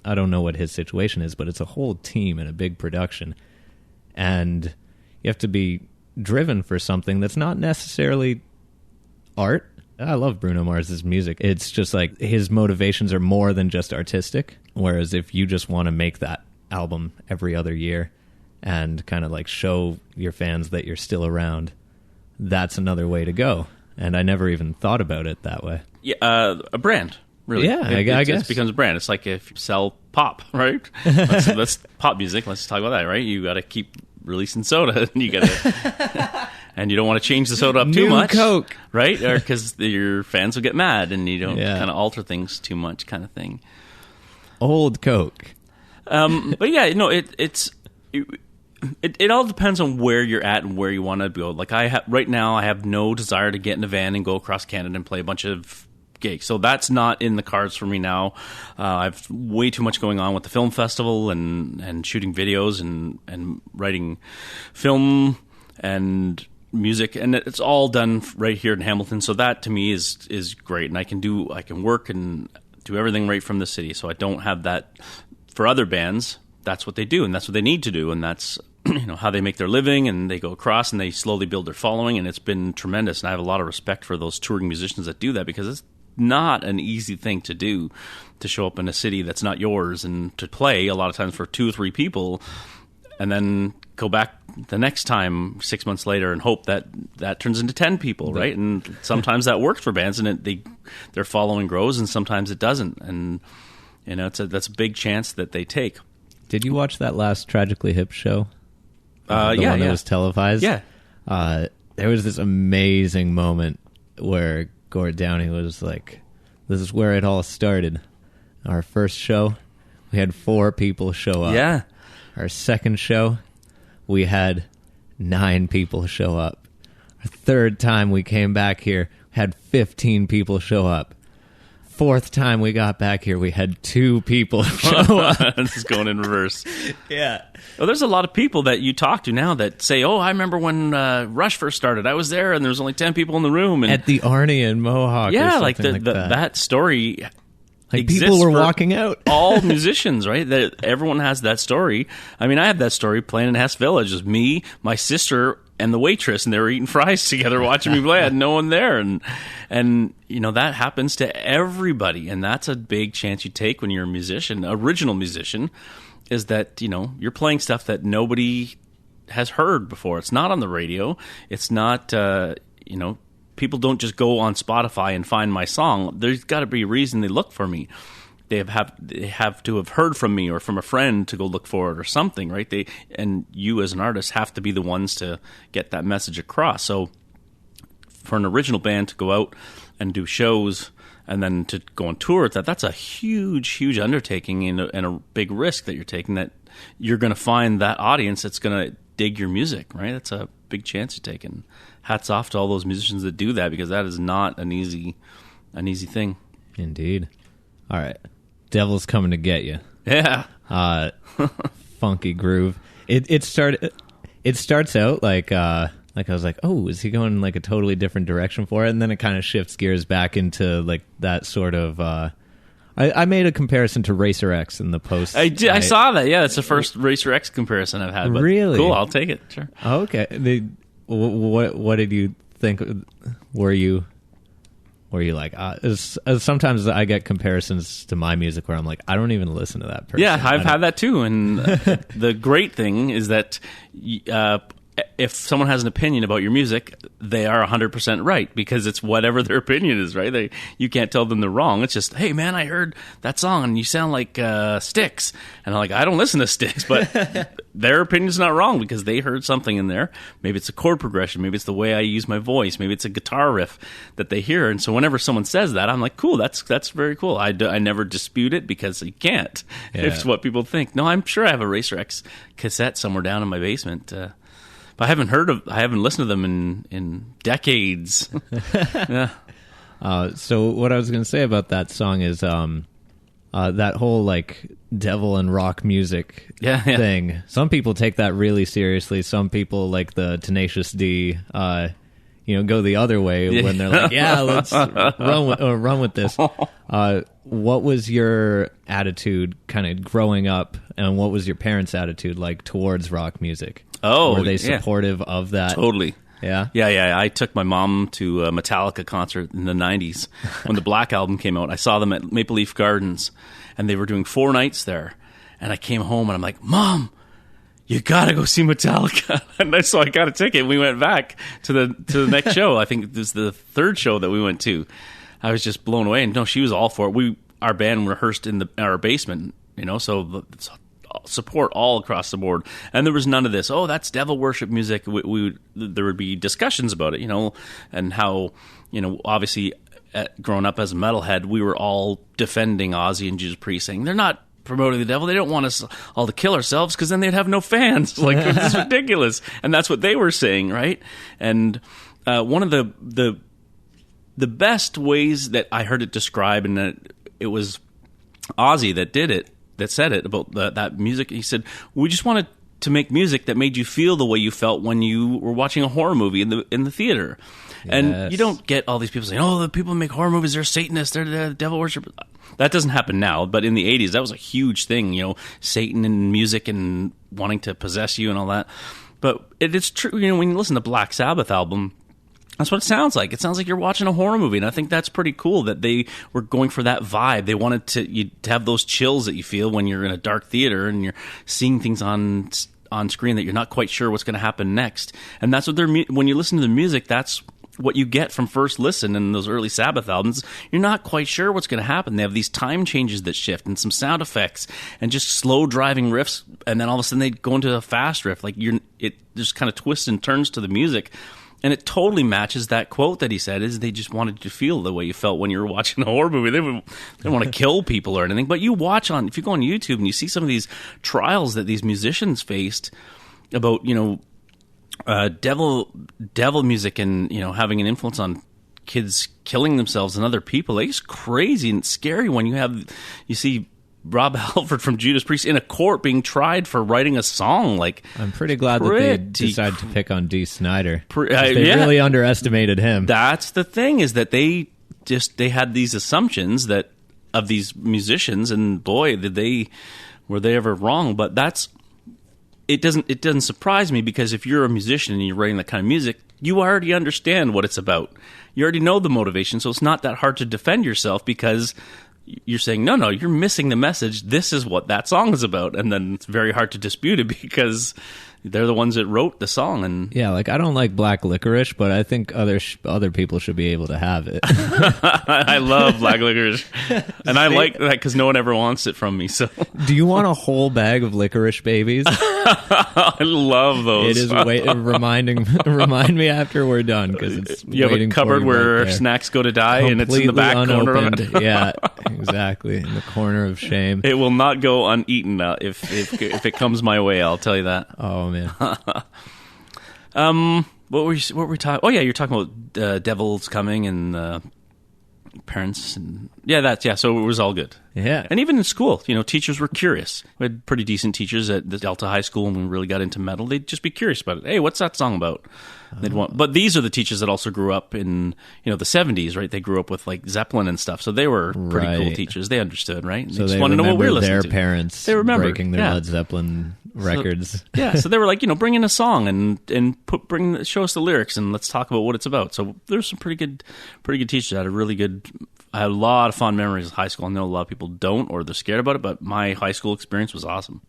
B: I don't know what his situation is, but it's a whole team and a big production. And you have to be driven for something that's not necessarily art. I love Bruno Mars's music. It's just like his motivations are more than just artistic. Whereas if you just want to make that album every other year and kind of like show your fans that you're still around, that's another way to go. And I never even thought about it that way.
C: Yeah, a brand, really.
B: Yeah, I guess.
C: It becomes a brand. It's like if you sell pop, right? That's pop music. Let's talk about that, right? You got to keep releasing soda, and you got to... And you don't want to change the soda up too
B: New
C: much,
B: Coke,
C: right? Or because your fans will get mad, and you don't kind of alter things too much, kind of thing.
B: Old Coke.
C: But yeah, it all depends on where you're at and where you want to go. Like right now, I have no desire to get in a van and go across Canada and play a bunch of gigs. So that's not in the cards for me now. I've way too much going on with the film festival and shooting videos and writing film and music, and it's all done right here in Hamilton. So that to me is great, and I can work and do everything right from the city. So I don't have that for other bands. That's what they do, and that's what they need to do, and that's how they make their living, and they go across and they slowly build their following, and it's been tremendous. And I have a lot of respect for those touring musicians that do that, because it's not an easy thing to do, to show up in a city that's not yours and to play a lot of times for 2 or 3 people, and then go back the next time 6 months later and hope that turns into 10 people, right? And sometimes that works for bands, and their following grows, and sometimes it doesn't. And that's a big chance that they take.
B: Did you watch that last Tragically Hip show? The
C: one
B: that was televised?
C: Yeah.
B: There was this amazing moment where Gord Downie was like, this is where it all started. Our first show, we had 4 people show up.
C: Yeah.
B: Our second show, we had 9 people show up. Our third time we came back here, we had 15 people show up. Fourth time we got back here, we had 2 people show up.
C: This is going in reverse.
B: Yeah.
C: Well, there's a lot of people that you talk to now that say, oh, I remember when Rush first started. I was there, and there was only 10 people in the room. And
B: at the Arnie and Mohawk,
C: yeah,
B: or
C: like
B: something
C: that story.
B: Like people were walking out.
C: All musicians, right? Everyone has that story. I mean, I had that story playing in Hess Village. Just me, my sister, and the waitress, and they were eating fries together, watching me play. I had no one there, and that happens to everybody, and that's a big chance you take when you're a musician, original musician, is that you're playing stuff that nobody has heard before. It's not on the radio. It's not people don't just go on Spotify and find my song. There's got to be a reason they look for me. They have to have heard from me or from a friend to go look for it or something, right? And you as an artist have to be the ones to get that message across. So for an original band to go out and do shows and then to go on tour with that's a huge, huge undertaking and a big risk that you're taking, that you're going to find that audience that's going to dig your music, right? That's a big chance you're taking. Hats off to all those musicians that do that, because that is not an easy thing.
B: Indeed. All right. Devil's Coming to Get You.
C: Yeah.
B: Funky groove. It starts out like I was like, oh, is he going like a totally different direction for it? And then it kind of shifts gears back into like that sort of I made a comparison to Racer X in the post.
C: I saw that. Yeah, it's the first Racer X comparison I've had. But
B: really?
C: Cool, I'll take it. Sure.
B: Okay. What did you think? Were you where you like, sometimes I get comparisons to my music where I'm like, I don't even listen to that person.
C: Yeah, I've had that too. And the great thing is that if someone has an opinion about your music, they are 100% right, because it's whatever their opinion is, right? You can't tell them they're wrong. It's just, hey, man, I heard that song and you sound like Styx. And I'm like, I don't listen to Styx, but their opinion's not wrong because they heard something in there. Maybe it's a chord progression. Maybe it's the way I use my voice. Maybe it's a guitar riff that they hear. And so whenever someone says that, I'm like, cool, that's very cool. I never dispute it because you can't.
B: Yeah.
C: It's what people think. No, I'm sure I have a Racer X cassette somewhere down in my basement. But I haven't listened to them in decades. Yeah.
B: So what I was going to say about that song is that whole like devil and rock music thing. Some people take that really seriously. Some people, like the Tenacious D, go the other way when they're like, yeah, let's run with this. What was your attitude kind of growing up, and what was your parents' attitude like towards rock music?
C: Oh,
B: were they supportive of that?
C: Totally.
B: Yeah?
C: Yeah. I took my mom to a Metallica concert in the 90s when the Black Album came out. I saw them at Maple Leaf Gardens, and they were doing 4 nights there. And I came home, and I'm like, Mom, you gotta go see Metallica. And so I got a ticket. We went back to the next show. I think this is the 3rd show that we went to. I was just blown away. And no, she was all for it. Our band rehearsed in our basement, so support all across the board. And there was none of this, that's devil worship music. There would be discussions about it, and how, obviously growing up as a metalhead, we were all defending Ozzy and Judas Priest, saying they're not promoting the devil. They don't want us all to kill ourselves because then they'd have no fans. Like, it's ridiculous. And that's what they were saying, right? And one of the best ways that I heard it described, and that it was Ozzy that said it about that music. He said, we just wanted to make music that made you feel the way you felt when you were watching a horror movie in the theater. Yes. And you don't get all these people saying, the people who make horror movies, they're Satanists, they're devil worship. That doesn't happen now, but in the 80s, that was a huge thing, Satan and music and wanting to possess you and all that. But it's true, when you listen to Black Sabbath album, that's what it sounds like. It sounds like you're watching a horror movie, and I think that's pretty cool that they were going for that vibe. They wanted to have those chills that you feel when you're in a dark theater and you're seeing things on screen that you're not quite sure what's going to happen next. And that's what when you listen to the music, that's what you get from first listen in those early Sabbath albums. You're not quite sure what's going to happen. They have these time changes that shift and some sound effects and just slow driving riffs, and then all of a sudden they go into a fast riff. Like it just kind of twists and turns to the music. And it totally matches that quote that he said, is they just wanted you to feel the way you felt when you were watching a horror movie. They didn't want to kill people or anything. But if you go on YouTube and you see some of these trials that these musicians faced about, devil music and, having an influence on kids killing themselves and other people, it's crazy and scary when you see Rob Halford from Judas Priest in a court being tried for writing a song. Like,
B: I'm pretty glad that they decided to pick on Dee Snider. They really underestimated him. That's
C: the thing, is that they had these assumptions that of these musicians, and boy, were they ever wrong. But it doesn't surprise me, because if you're a musician and you're writing that kind of music, you already understand what it's about. You already know the motivation, so it's not that hard to defend yourself, because you're saying, no, you're missing the message. This is what that song is about. And then it's very hard to dispute it, because they're the ones that wrote the song. And
B: yeah, like, I don't like Black Licorice, but I think other people should be able to have it.
C: I love Black Licorice, and I like that because no one ever wants it from me. So,
B: do you want a whole bag of Licorice Babies?
C: I love those.
B: It is remind me after we're done, because it's
C: you have a cupboard where snacks go to die,
B: completely,
C: and it's in the back corner of it.
B: Yeah, exactly, in the corner of shame.
C: It will not go uneaten if it comes my way. I'll tell you that.
B: Oh man.
C: What were we talking? Oh yeah, you're talking about Devils Coming and parents, and so it was all good.
B: Yeah.
C: And even in school, teachers were curious. We had pretty decent teachers at the Delta High School, and when we really got into metal, they'd just be curious about it. Hey, what's that song about? But these are the teachers that also grew up in the 70s, right? They grew up with like Zeppelin and stuff, so they were pretty cool teachers. They understood, right?
B: So
C: they just
B: they
C: want to know what we're listening
B: their
C: to.
B: parents
C: they remember
B: breaking their Led Zeppelin records.
C: Yeah, so they were like, bring in a song and show us the lyrics and let's talk about what it's about. So there's some pretty good teachers. I had a lot of fond memories of high school. I know a lot of people don't, or they're scared about it, but my high school experience was awesome.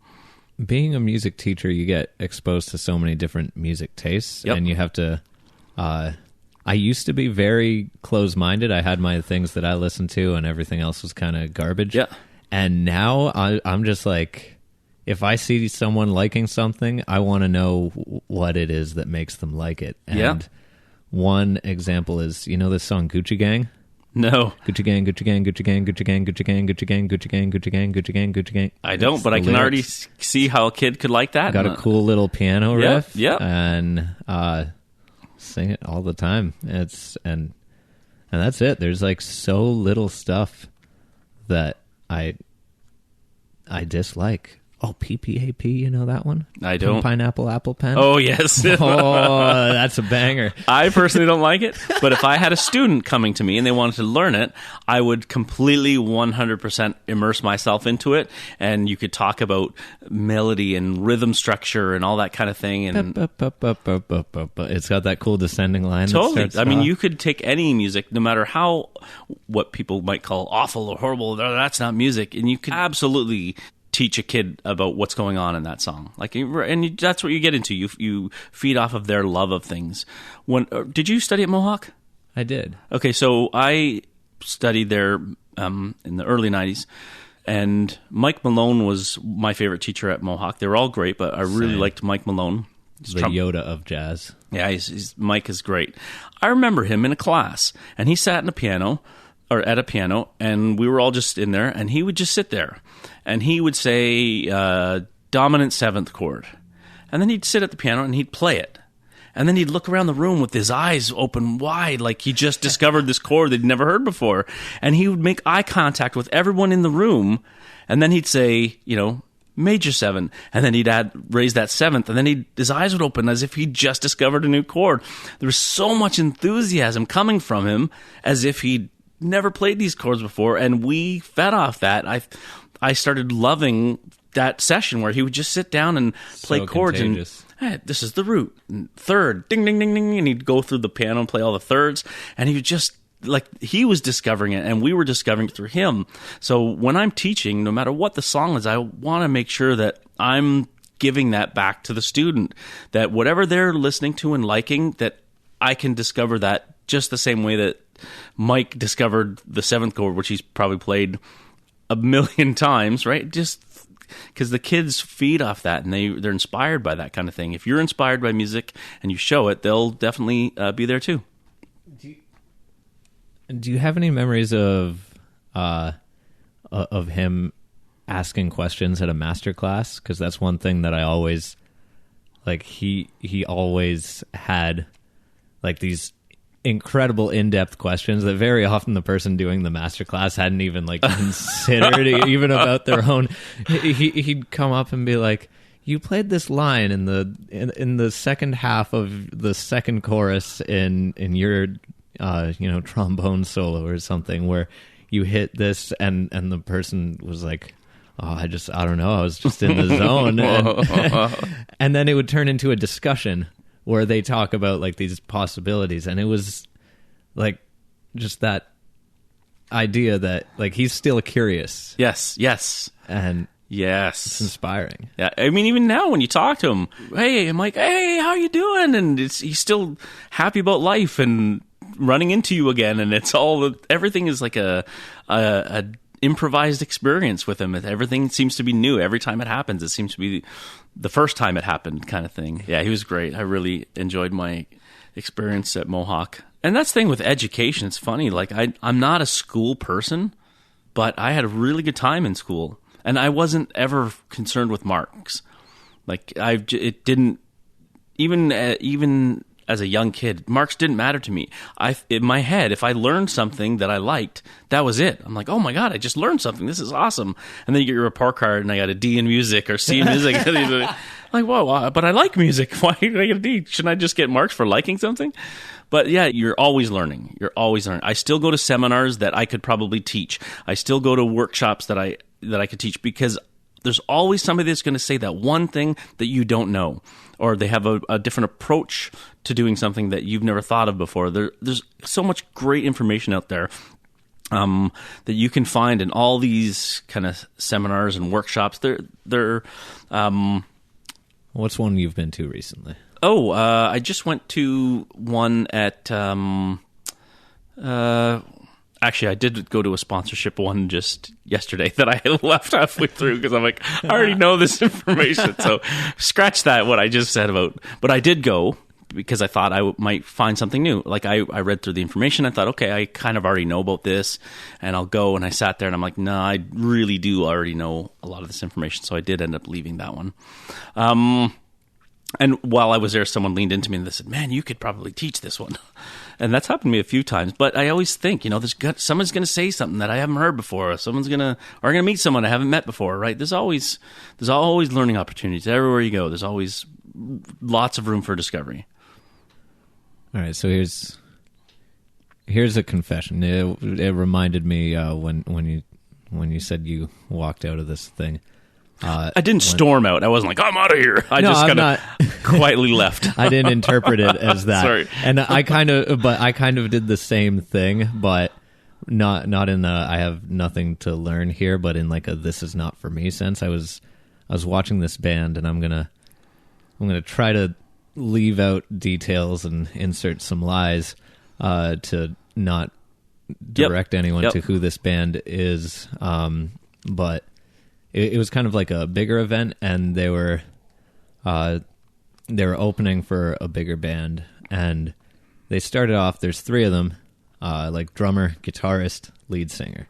B: Being a music teacher, you get exposed to so many different music tastes, and you have to. I used to be very close-minded. I had my things that I listened to, and everything else was kind of garbage.
C: Yeah.
B: And now I'm just like, if I see someone liking something, I want to know what it is that makes them like it. And one example is, this song Gucci Gang?
C: No.
B: Gucci Gang, Gucci Gang, Gucci Gang, Gucci Gang, Gucci Gang, Gucci Gang, Gucci Gang, Gucci Gang, Gucci Gang, Gucci Gang.
C: I don't, but I can already see how a kid could like that.
B: Got a cool little piano riff.
C: Yeah.
B: And sing it all the time. And that's it. There's like so little stuff that I dislike. Oh, PPAP, you know that one?
C: I don't.
B: Pineapple Apple Pen?
C: Oh, yes.
B: Oh, that's a banger.
C: I personally don't like it, but if I had a student coming to me and they wanted to learn it, I would completely 100% immerse myself into it, and you could talk about melody and rhythm structure and all that kind of thing. And
B: it's got that cool descending line.
C: Totally. I mean, you could take any music, no matter what people might call awful or horrible, that's not music, and you could absolutely teach a kid about what's going on in that song, that's what you get into. You feed off of their love of things. Did you study at Mohawk?
B: I did.
C: Okay, so I studied there in the early 90s, and Mike Malone was my favorite teacher at Mohawk. They were all great, but I really liked Mike Malone.
B: The Yoda of jazz.
C: Yeah, Mike is great. I remember him in a class, and he sat at a piano, and we were all just in there, and he would just sit there, and he would say dominant seventh chord, and then he'd sit at the piano and he'd play it, and then he'd look around the room with his eyes open wide like he just discovered this chord they'd never heard before, and he would make eye contact with everyone in the room, and then he'd say, major seven, and then he'd raise that seventh, and then his eyes would open as if he'd just discovered a new chord. There was so much enthusiasm coming from him as if he'd never played these chords before, and we fed off that. I started loving that session where he would just sit down and play chords
B: contagious.
C: And hey, this is the root, and third, ding ding ding ding, and he'd go through the piano and play all the thirds, and he would just he was discovering it, and we were discovering it through him. So when I'm teaching, no matter what the song is, I want to make sure that I'm giving that back to the student, that whatever they're listening to and liking, that I can discover that just the same way that Mike discovered the seventh chord, which he's probably played a million times, right? Just because the kids feed off that, and they're inspired by that kind of thing. If you're inspired by music and you show it, they'll definitely be there too.
B: Do you have any memories of him asking questions at a master class? Because that's one thing that I always he always had these incredible in-depth questions that very often the person doing the masterclass hadn't even considered even about their own. He'd come up and be like, "You played this line in the second half of the second chorus in your trombone solo or something where you hit this," and the person was like, "Oh, I don't know, I was just in the zone." And then it would turn into a discussion where they talk about these possibilities, and it was just that idea that he's still curious.
C: Yes.
B: And
C: yes,
B: it's inspiring.
C: Yeah, I mean, even now when you talk to him, hey, I'm like, hey, how you doing? And he's still happy about life and running into you again, and everything is like a improvised experience with him. Everything seems to be new every time it happens. It seems to be the first time it happened kind of thing. Yeah, he was great. I really enjoyed my experience at Mohawk. And that's the thing with education. It's funny. I'm not a school person, but I had a really good time in school, and I wasn't ever concerned with marks. It didn't even as a young kid, marks didn't matter to me. In my head, if I learned something that I liked, that was it. I'm like, oh my God, I just learned something. This is awesome. And then you get your report card, and I got a D in music or C in music. Like, whoa, but I like music. Why did I get a D? Shouldn't I just get marks for liking something? But yeah, you're always learning. I still go to seminars that I could probably teach. I still go to workshops that I could teach, because there's always somebody that's going to say that one thing that you don't know, or they have a different approach to doing something that you've never thought of before. There's so much great information out there that you can find in all these kind of seminars and workshops. They're
B: What's one you've been to recently?
C: I just went to one at. Actually, I did go to a sponsorship one just yesterday that I left halfway through because I'm like, I already know this information. So scratch that, what I just said about. But I did go because I thought I might find something new. Like I read through the information. I thought, okay, I kind of already know about this, and I'll go. And I sat there and I'm like, no, I really do already know a lot of this information. So I did end up leaving that one. And while I was there, someone leaned into me and they said, man, you could probably teach this one. And that's happened to me a few times. But I always think, someone's going to say something that I haven't heard before. Or I'm going to meet someone I haven't met before, right? There's always learning opportunities. Everywhere you go, there's always lots of room for discovery.
B: All right, so here's a confession. It reminded me when you said you walked out of this thing.
C: I didn't storm out. I wasn't like, I'm out of here. I just kind of quietly left.
B: I didn't interpret it as that.
C: Sorry.
B: And I kind of did the same thing, but not in the I have nothing to learn here, but in like a this is not for me sense. I was watching this band, and I'm gonna try to leave out details and insert some lies to not direct anyone to who this band is. But it was kind of like a bigger event, and they were opening for a bigger band, and they started off. There's three of them, like drummer, guitarist, lead singer,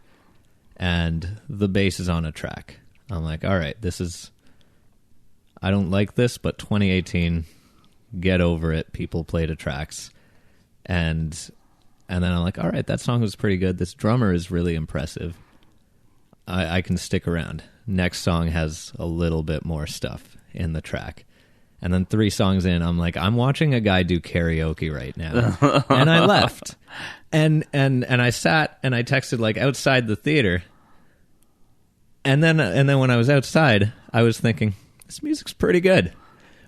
B: and the bass is on a track. I'm like, all right, I don't like this, but 2018, get over it. People play to tracks, and then I'm like, all right, that song was pretty good. This drummer is really impressive. I can stick around. Next song has a little bit more stuff in the track. And then 3 songs in, I'm like, I'm watching a guy do karaoke right now. And I left. And I sat and I texted like outside the theater. And then when I was outside, I was thinking, this music's pretty good.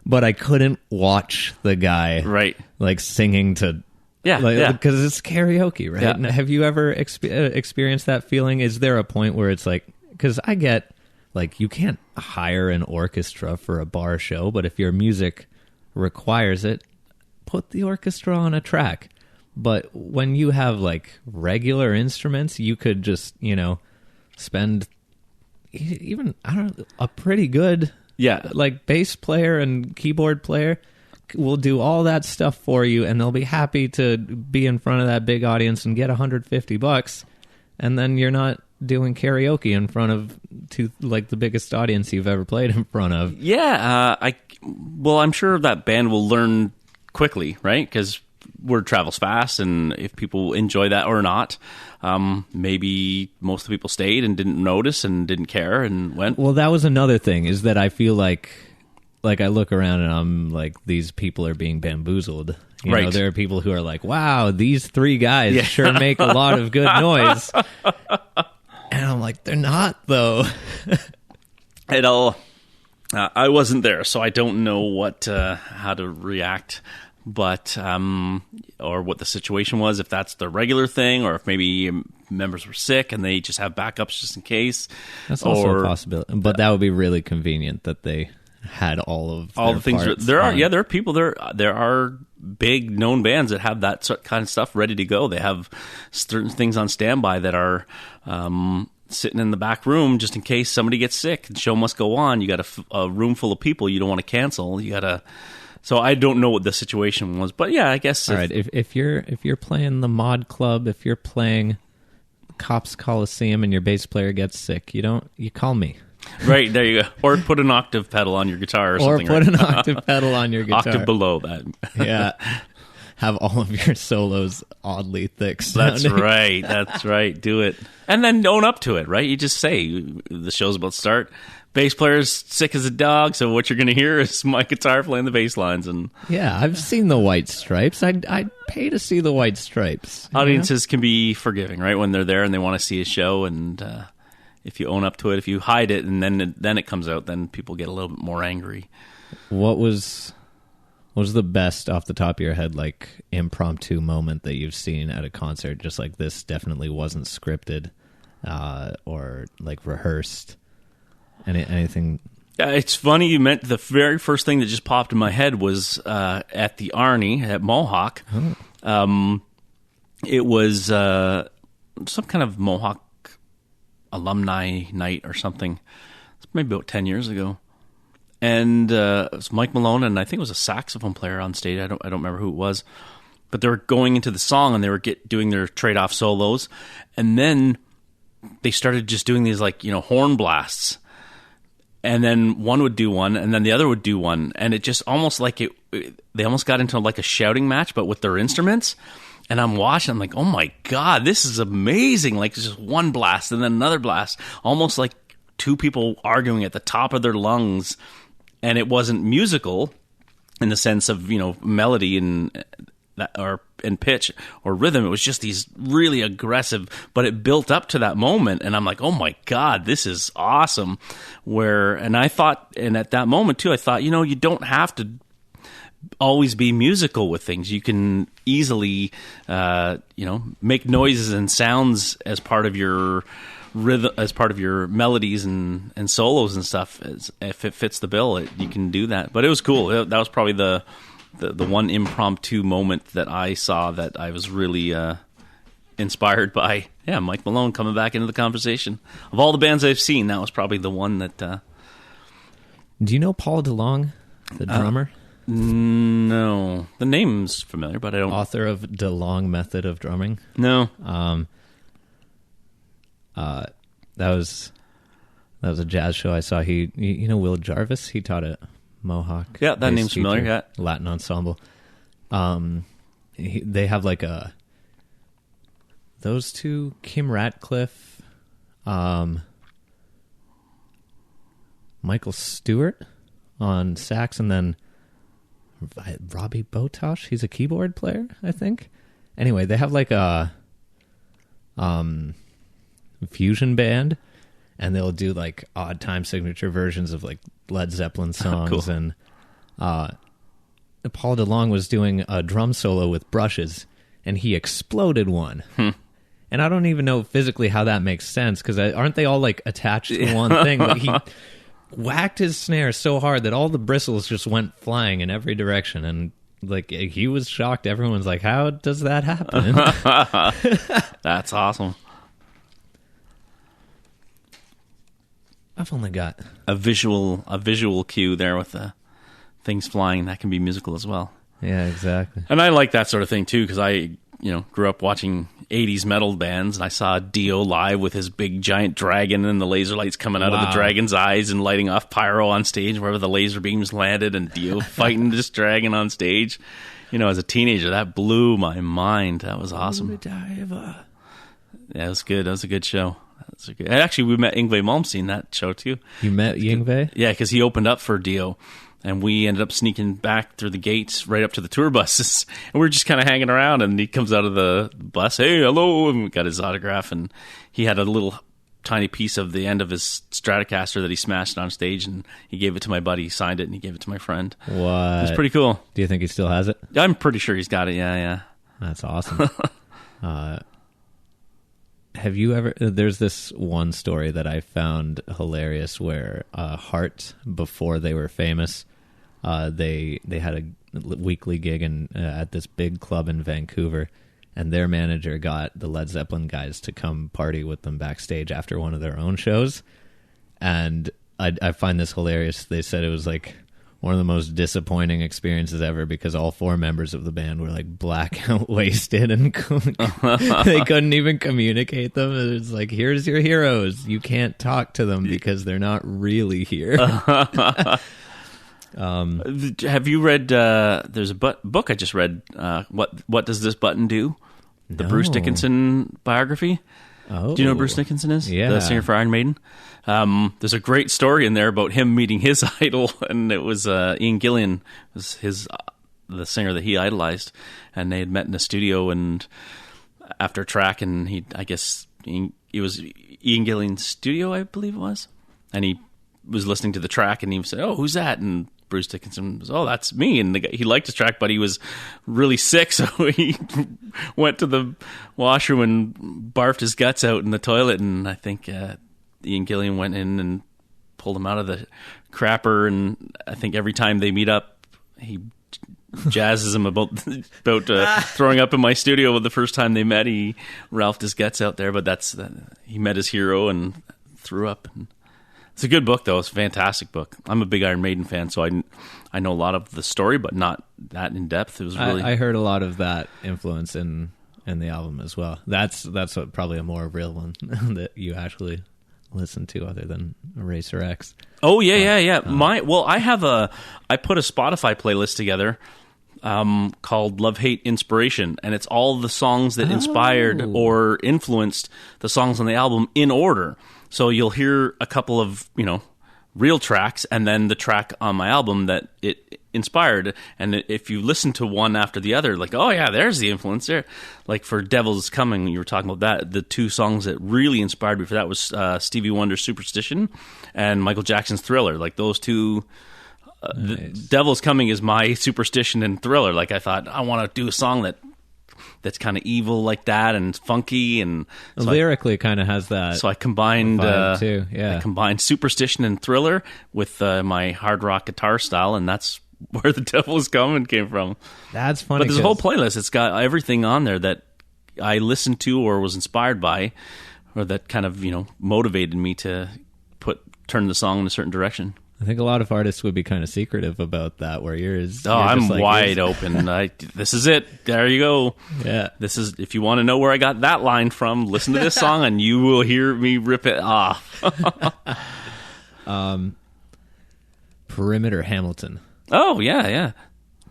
B: But I couldn't watch the guy like singing to because it's karaoke, right?
C: Yeah.
B: Have you ever experienced that feeling? Is there a point where it's like, because I get like you can't hire an orchestra for a bar show, but if your music requires it, put the orchestra on a track. But when you have like regular instruments, you could just spend even a pretty good like bass player and keyboard player will do all that stuff for you, and they'll be happy to be in front of that big audience and get $150, and then you're not doing karaoke in front of the biggest audience you've ever played in front of. I'm sure that band will learn quickly, right? Because word travels fast, and if people enjoy that or not, maybe most of the people stayed and didn't notice and didn't care and went. Well, that was another thing, is that I feel like I look around and I'm like, these people are being bamboozled. You know, there are people who are like, wow, these 3 guys sure make a lot of good noise. And I'm like, they're not, though.
C: I wasn't there, so I don't know how to react, but or what the situation was, if that's the regular thing, or if maybe members were sick and they just have backups just in case.
B: That's also a possibility, but that would be really convenient that they had all the things.
C: There are people there are big known bands that have that kind of stuff ready to go. They have certain things on standby that are sitting in the back room just in case somebody gets sick. The show must go on. You got a room full of people you don't want to cancel. You got to. So I don't know what the situation was, but yeah, I guess.
B: All right, if you're playing the Mod Club, if you're playing Cops Coliseum and your bass player gets sick, you call me.
C: Right, there you go. Or put an octave pedal on your guitar or something.
B: Or put an octave pedal on your guitar.
C: Octave below that.
B: Yeah. Have all of your solos oddly thick sounding.
C: That's right. Do it. And then own up to it, right? You just say, the show's about to start. Bass player's sick as a dog, so what you're going to hear is my guitar playing the bass lines. And
B: yeah, I've seen the White Stripes. I'd pay to see the White Stripes.
C: Audiences can be forgiving, right? When they're there and they want to see a show, and if you own up to it. If you hide it and then it comes out, then people get a little bit more angry.
B: What was the best off the top of your head, like, impromptu moment that you've seen at a concert? Just like, this definitely wasn't scripted or like rehearsed. Anything?
C: Yeah, it's funny you meant the very first thing that just popped in my head was at the Arnie at Mohawk. It was some kind of Mohawk alumni night or something. It's maybe about 10 years ago. And it was Mike Malone, and I think it was a saxophone player on stage. I don't remember who it was. But they were going into the song, and they were doing their trade-off solos. And then they started just doing these, like, horn blasts. And then one would do one, and then the other would do one. And it just almost like they almost got into like a shouting match, but with their instruments. And I'm watching, I'm like, oh my God, this is amazing. Like, it's just one blast and then another blast. Almost like two people arguing at the top of their lungs. And it wasn't musical in the sense of, melody and pitch or rhythm. It was just these really aggressive, but it built up to that moment. And I'm like, oh my God, this is awesome. And I thought, and at that moment too, I thought, you don't have to always be musical with things. You can easily, make noises and sounds as part of your rhythm, as part of your melodies and solos and stuff. If it fits the bill, you can do that. But it was cool. That was probably the one impromptu moment that I saw that I was really inspired by. Yeah, Mike Malone coming back into the conversation. Of all the bands I've seen, that was probably the one that...
B: Do you know Paul DeLong, the drummer?
C: No. The name's familiar, but I don't...
B: Author of DeLong Method of Drumming?
C: No.
B: That was a jazz show I saw. He Will Jarvis? He taught at Mohawk.
C: Yeah, that name's familiar. Yeah.
B: Latin ensemble. They have like those two, Kim Ratcliffe, Michael Stewart on sax, and then Robbie Botosh. He's a keyboard player, I think. Anyway, they have like a fusion band, and they'll do like odd time signature versions of like Led Zeppelin songs.
C: Cool.
B: And Paul DeLong was doing a drum solo with brushes, and he exploded one. And I don't even know physically how that makes sense, because aren't they all like attached to one thing? But he whacked his snare so hard that all the bristles just went flying in every direction, and like he was shocked. Everyone's like, how does that happen?
C: That's awesome.
B: I've only got
C: a visual cue there with the things flying. That can be musical as well.
B: Yeah, exactly.
C: And I like that sort of thing too, because I grew up watching 80s metal bands, and I saw Dio live with his big giant dragon and the laser lights coming out of the dragon's eyes and lighting off pyro on stage wherever the laser beams landed, and Dio fighting this dragon on stage. As a teenager, that blew my mind. That was awesome. Yeah, it was good. That was a good show. And actually, we met Yngwie Malmsteen that show too.
B: You met Yngwie?
C: Yeah, because he opened up for Dio, and we ended up sneaking back through the gates right up to the tour buses, and we were just kind of hanging around. And he comes out of the bus, hey, hello, and we got his autograph. And he had a little tiny piece of the end of his Stratocaster that he smashed on stage, and he gave it to my buddy. He signed it, and he gave it to my friend.
B: What?
C: It was pretty cool.
B: Do you think he still has it?
C: I'm pretty sure he's got it. Yeah.
B: That's awesome. Have you ever... There's this one story that I found hilarious where Heart, before they were famous, they had a weekly gig at this big club in Vancouver, and their manager got the Led Zeppelin guys to come party with them backstage after one of their own shows. And I find this hilarious. They said it was like one of the most disappointing experiences ever, because all four members of the band were like blackout wasted, and they couldn't even communicate them. It's like, here's your heroes. You can't talk to them because they're not really here.
C: Have you read, there's a book I just read, What Does This Button Do? The Bruce Dickinson biography.
B: Oh.
C: Do you know who Bruce Dickinson is?
B: Yeah.
C: The singer for Iron Maiden. There's a great story in there about him meeting his idol, and it was Ian Gillan was the singer that he idolized, and they had met in a studio and after a track, and Ian it was Ian Gillan's studio, I believe it was, and he was listening to the track, and he said, "Oh, who's that?" And Bruce Dickinson was, "Oh, that's me." And the guy, he liked his track, but he was really sick, so he went to the washroom and barfed his guts out in the toilet. And I think Ian Gillan went in and pulled him out of the crapper. And I think every time they meet up, he jazzes him about throwing up in my studio. The first time they met, he ralphed his guts out there. But he met his hero and threw up. And it's a good book, though. It's a fantastic book. I'm a big Iron Maiden fan, so I know a lot of the story, but not that in depth. It was really.
B: I heard a lot of that influence in the album as well. That's probably a more real one that you actually listen to, other than Eraser X.
C: Oh yeah. I put a Spotify playlist together called Love Hate Inspiration, and it's all the songs that inspired or influenced the songs on the album in order. So you'll hear a couple of, real tracks, and then the track on my album that it inspired. And if you listen to one after the other, like, oh yeah, there's the influence there. Like for Devil's Coming, you were talking about that. The two songs that really inspired me for that was Stevie Wonder's Superstition and Michael Jackson's Thriller. Like those two. Nice. Devil's Coming is my Superstition and Thriller. Like I thought, I want to do a song that's kind of evil like that and funky, and so
B: lyrically kind of has that.
C: So I combined
B: too. Yeah.
C: I combined Superstition and Thriller with my hard rock guitar style, and that's where The Devil's Coming came from.
B: That's funny.
C: But there's a whole playlist. It's got everything on there that I listened to or was inspired by, or that kind of motivated me to turn the song in a certain direction.
B: I think a lot of artists would be kind of secretive about that, where yours.
C: I'm like, wide open. This is it. There you go.
B: Yeah.
C: This is, if you want to know where I got that line from, listen to this song and you will hear me rip it off.
B: Perimeter Hamilton.
C: Oh, yeah.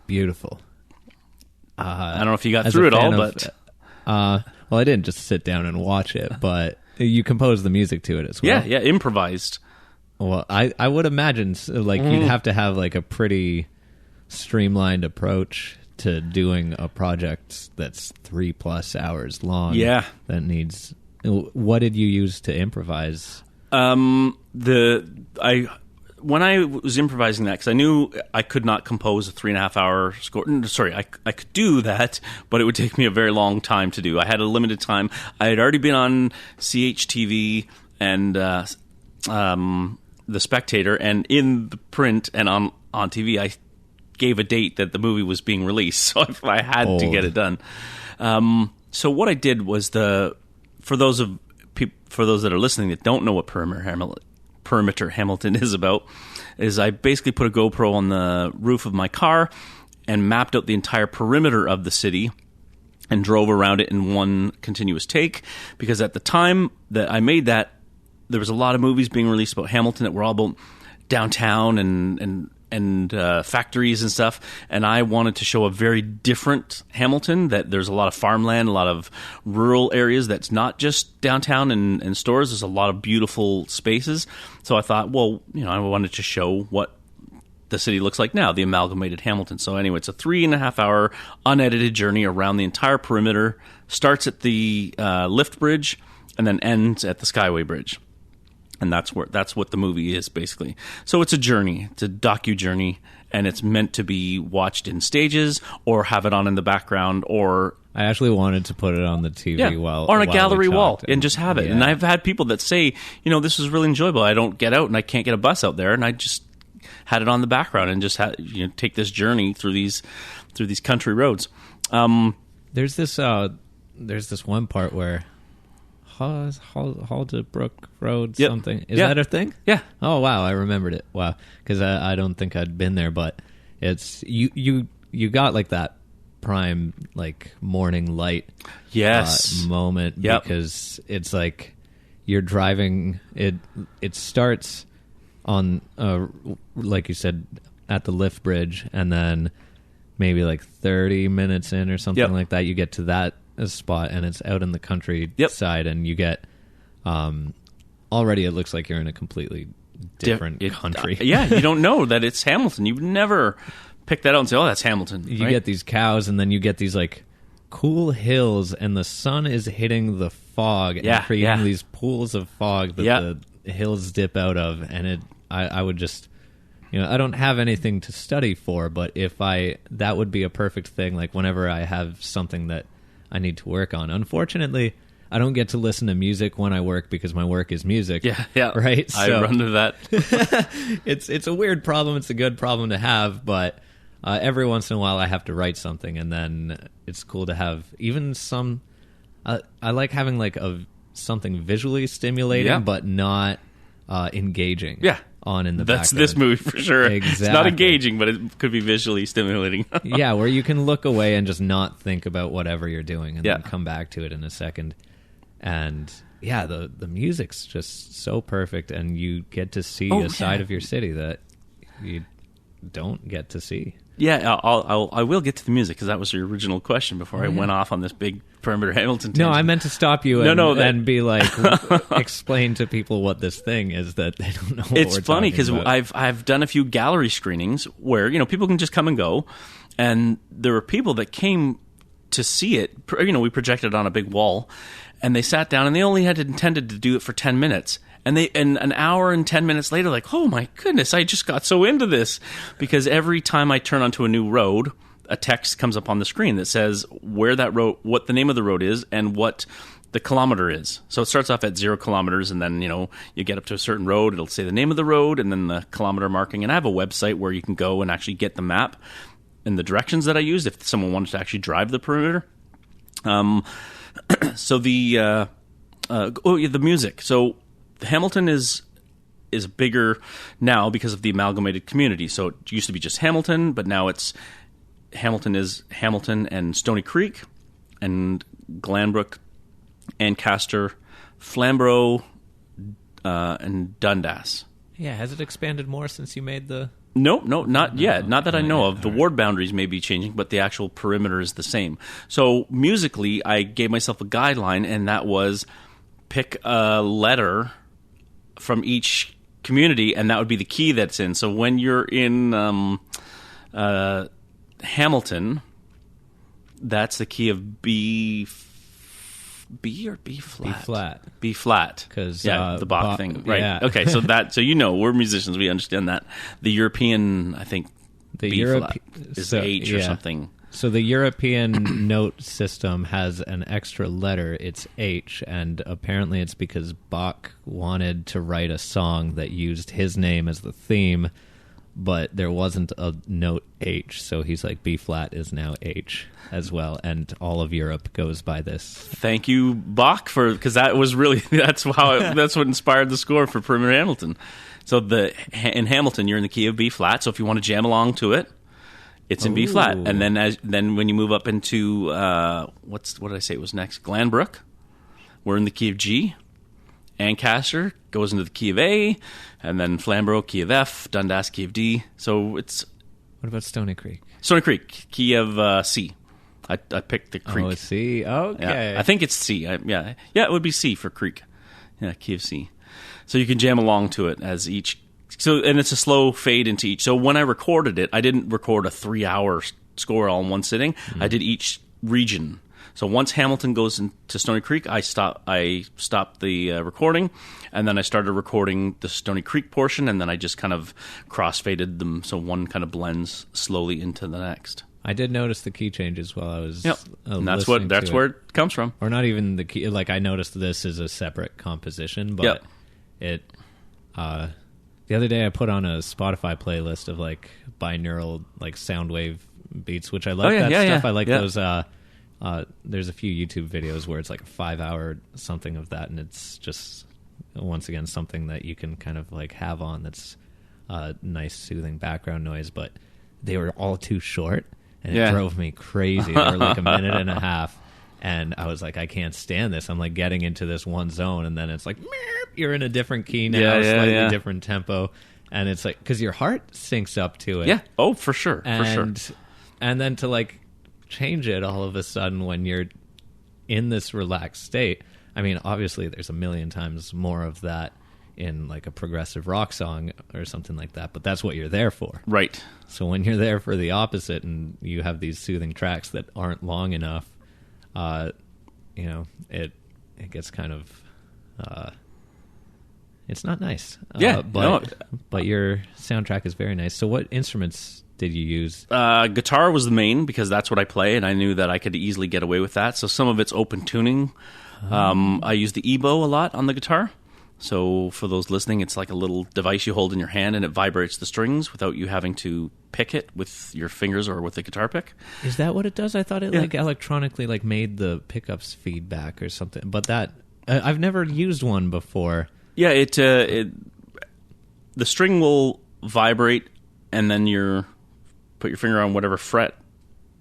B: Beautiful.
C: I don't know if you got through it all, but.
B: Well, I didn't just sit down and watch it, but you composed the music to it as well.
C: Yeah, improvised.
B: Well, I would imagine you'd have to have like a pretty streamlined approach to doing a project that's 3+ hours long.
C: Yeah.
B: That needs. What did you use to improvise?
C: When I was improvising that, because I knew I could not compose a 3.5 hour score. Sorry, I could do that, but it would take me a very long time to do. I had a limited time. I had already been on CHTV and The Spectator, and in the print and on TV, I gave a date that the movie was being released, so I had to get it done. So what I did was for those that are listening that don't know what Perimeter Hamilton is about, is I basically put a GoPro on the roof of my car and mapped out the entire perimeter of the city and drove around it in one continuous take, because at the time that I made that, there was a lot of movies being released about Hamilton that were all about downtown and factories and stuff, and I wanted to show a very different Hamilton, that there's a lot of farmland, a lot of rural areas that's not just downtown and stores. There's a lot of beautiful spaces. So I thought, well, I wanted to show what the city looks like now, the amalgamated Hamilton. So anyway, it's a 3.5 hour unedited journey around the entire perimeter. Starts at the lift bridge and then ends at the Skyway Bridge. And that's what the movie is, basically. So it's a journey. It's a docu-journey, and it's meant to be watched in stages or have it on in the background, or...
B: I actually wanted to put it on the TV
C: or on a gallery wall and just have it.
B: Yeah.
C: And I've had people that say, this is really enjoyable. I don't get out and I can't get a bus out there, and I just had it on the background and just take this journey through these country roads.
B: There's this one part where Halderbrook Road something. Is that a thing?
C: Yeah.
B: Oh wow, I remembered it. Wow, because I don't think I'd been there, but it's you got like that prime like morning light moment because it's like you're driving. It starts on like you said at the lift bridge, and then maybe like 30 minutes in or something like that, you get to that spot, and it's out in the countryside, and you get already it looks like you're in a completely different country.
C: You don't know that it's Hamilton. You've never picked that out and say, oh, that's Hamilton.
B: You get these cows, and then you get these like cool hills, and the sun is hitting the fog and creating these pools of fog that the hills dip out of, and I would just, I don't have anything to study for, but that would be a perfect thing, like whenever I have something that I need to work on. Unfortunately, I don't get to listen to music when I work because my work is music.
C: Yeah.
B: Right?
C: I run into that.
B: It's a weird problem. It's a good problem to have, but every once in a while I have to write something, and then it's cool to have even some... I like having like something visually stimulating, but not engaging.
C: Yeah.
B: On in the
C: That's
B: background.
C: this movie for sure.
B: Exactly.
C: It's not engaging, but it could be visually stimulating.
B: Yeah, where you can look away and just not think about whatever you're doing, and then come back to it in a second. And yeah, the music's just so perfect, and you get to see a side of your city that you don't get to see.
C: Yeah, I will get to the music because that was your original question before I went off on this big Perimeter Hamilton tangent.
B: No, I meant to stop you and be like, explain to people what this thing is that they don't know what
C: It's
B: we're
C: funny
B: talking about.
C: because I've done a few gallery screenings where, people can just come and go, and there were people that came to see it. We projected it on a big wall, and they sat down, and they only had intended to do it for 10 minutes. And an hour and 10 minutes later, like, oh my goodness, I just got so into this. Because every time I turn onto a new road, a text comes up on the screen that says where that road, what the name of the road is, and what the kilometer is. So it starts off at 0 kilometers, and then, you get up to a certain road, it'll say the name of the road, and then the kilometer marking. And I have a website where you can go and actually get the map and the directions that I used if someone wanted to actually drive the perimeter. So the music. So Hamilton is bigger now because of the amalgamated community. So it used to be just Hamilton, but now Hamilton is Hamilton and Stony Creek and Glanbrook, Ancaster, Flamborough, and Dundas.
B: Yeah, has it expanded more since you made the...
C: No, not yet. Not that I know of. The ward boundaries may be changing, but the actual perimeter is the same. So musically, I gave myself a guideline, and that was pick a letter from each community, and that would be the key that's in. So when you're in Hamilton, that's the key of B or B flat?
B: B flat.
C: B flat.
B: Because
C: the Bach thing, right?
B: Yeah.
C: Okay, so we're musicians, we understand that. The European, I think, B flat is H or something.
B: So the European note system has an extra letter. It's H, and apparently it's because Bach wanted to write a song that used his name as the theme, but there wasn't a note H, so he's like, B flat is now H as well, and all of Europe goes by this.
C: Thank you, Bach, because that was really that's what inspired the score for Perimeter Hamilton. So in Hamilton, you're in the key of B flat. So if you want to jam along to it, it's in B flat, and then when you move up into what did I say it was next? Glanbrook, we're in the key of G. Ancaster goes into the key of A, and then Flamborough, key of F, Dundas, key of D. So it's...
B: What about Stony Creek?
C: Stony Creek, key of C. I picked the creek.
B: Oh, C? Okay.
C: Yeah, I think it's C. Yeah, it would be C for creek. Yeah, key of C. So you can jam along to it as each... and it's a slow fade into each. So when I recorded it, I didn't record a 3-hour score all in one sitting. I did each region. So once Hamilton goes into Stony Creek, I stopped the recording, and then I started recording the Stony Creek portion, and then I just kind of cross-faded them so one kind of blends slowly into the next.
B: I did notice the key changes while I was
C: and that's where it comes from.
B: Or not even the key. Like, I noticed this is a separate composition, but it... the other day I put on a Spotify playlist of like binaural like soundwave beats, which I like stuff. I like those. There's a few YouTube videos where it's like a 5-hour something of that, and it's just once again something that you can kind of like have on that's nice soothing background noise. But they were all too short, and it drove me crazy. They were like a minute and a half. And I was like, I can't stand this. I'm like getting into this one zone, and then it's like, you're in a different key now, slightly different tempo. And it's like, because your heart syncs up to it.
C: Yeah. Oh, for sure.
B: And then to like change it all of a sudden when you're in this relaxed state. I mean, obviously there's a million times more of that in like a progressive rock song or something like that, but that's what you're there for.
C: Right.
B: So when you're there for the opposite and you have these soothing tracks that aren't long enough, it gets kind of it's not nice.
C: Yeah,
B: but your soundtrack is very nice. So what instruments did you use?
C: Guitar was the main, because that's what I play, and I knew that I could easily get away with that. So some of it's open tuning. I use the EBow a lot on the guitar. So for those listening, it's like a little device you hold in your hand, and it vibrates the strings without you having to pick it with your fingers or with a guitar pick.
B: Is that what it does? I thought it like electronically like made the pickups feedback or something. But that I've never used one before.
C: Yeah, the string will vibrate, and then put your finger on whatever fret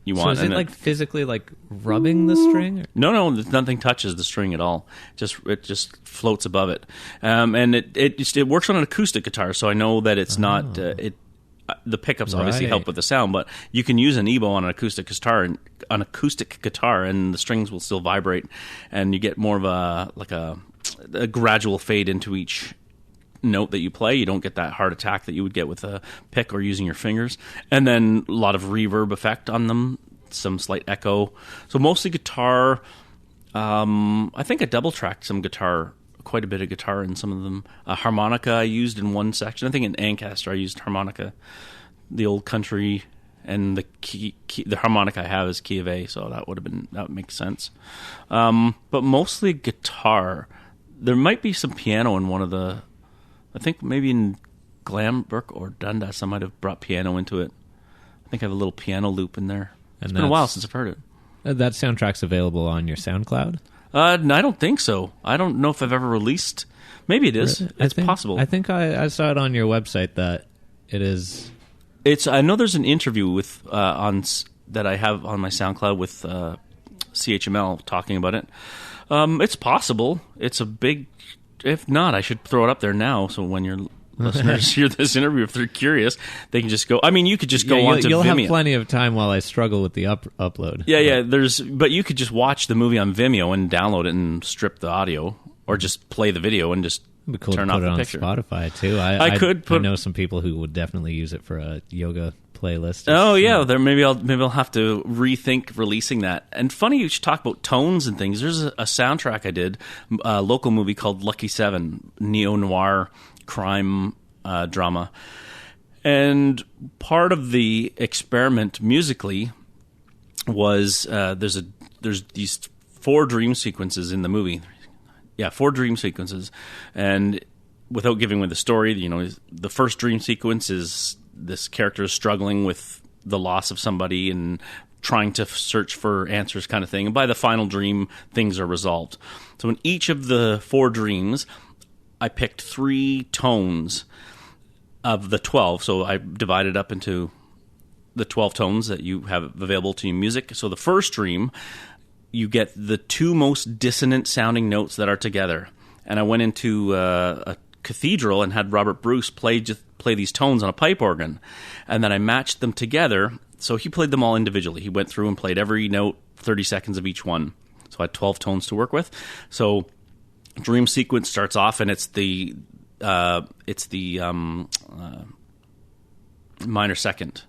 C: you want.
B: So is it like physically like rubbing the string? Or?
C: No, nothing touches the string at all. It just floats above it, and it works on an acoustic guitar. So I know that it's not the pickups obviously help with the sound, but you can use an EBow on an acoustic guitar, and the strings will still vibrate, and you get more of a gradual fade into each note that you play. You don't get that heart attack that you would get with a pick or using your fingers. And then a lot of reverb effect on them, some slight echo. So mostly guitar. I think I double tracked some guitar, quite a bit of guitar in some of them. Harmonica I used in one section. I think in Ancaster I used harmonica, the old country, and the harmonica I have is key of A, so that would make sense. But mostly guitar. There might be some piano in one of the. I think maybe in Glenbrook or Dundas I might have brought piano into it. I think I have a little piano loop in there. It's been a while since I've heard it.
B: That soundtrack's available on your SoundCloud?
C: I don't think so. I don't know if I've ever released. Maybe it is.
B: Really?
C: It's possible.
B: I think I saw it on your website that it is.
C: I know there's an interview with that I have on my SoundCloud with CHML talking about it. It's possible. It's a big. If not, I should throw it up there now. So when your listeners hear this interview, if they're curious, they can just go. I mean, you could just go on to Vimeo.
B: You'll have plenty of time while I struggle with the upload.
C: Yeah. But you could just watch the movie on Vimeo and download it and strip the audio, or just play the video and just
B: It'd be cool
C: turn
B: to
C: off
B: put it
C: the
B: on
C: picture.
B: Spotify too. I know some people who would definitely use it for a yoga playlist.
C: Oh yeah, maybe I'll have to rethink releasing that. And funny you should talk about tones and things. There's a soundtrack I did, a local movie called Lucky 7, neo-noir crime drama. And part of the experiment musically was there's these 4 dream sequences in the movie. Yeah, 4 dream sequences. And without giving away the story, the first dream sequence is this character is struggling with the loss of somebody and trying to search for answers kind of thing. And by the final dream, things are resolved. So in each of the 4 dreams, I picked 3 tones of the 12. So I divided up into the 12 tones that you have available to you in music. So the first dream, you get the 2 most dissonant sounding notes that are together. And I went into a cathedral and had Robert Bruce play these tones on a pipe organ, and then I matched them together. So he played them all individually. He went through and played every note, 30 seconds of each one. So I had 12 tones to work with. So dream sequence starts off, and it's the minor second.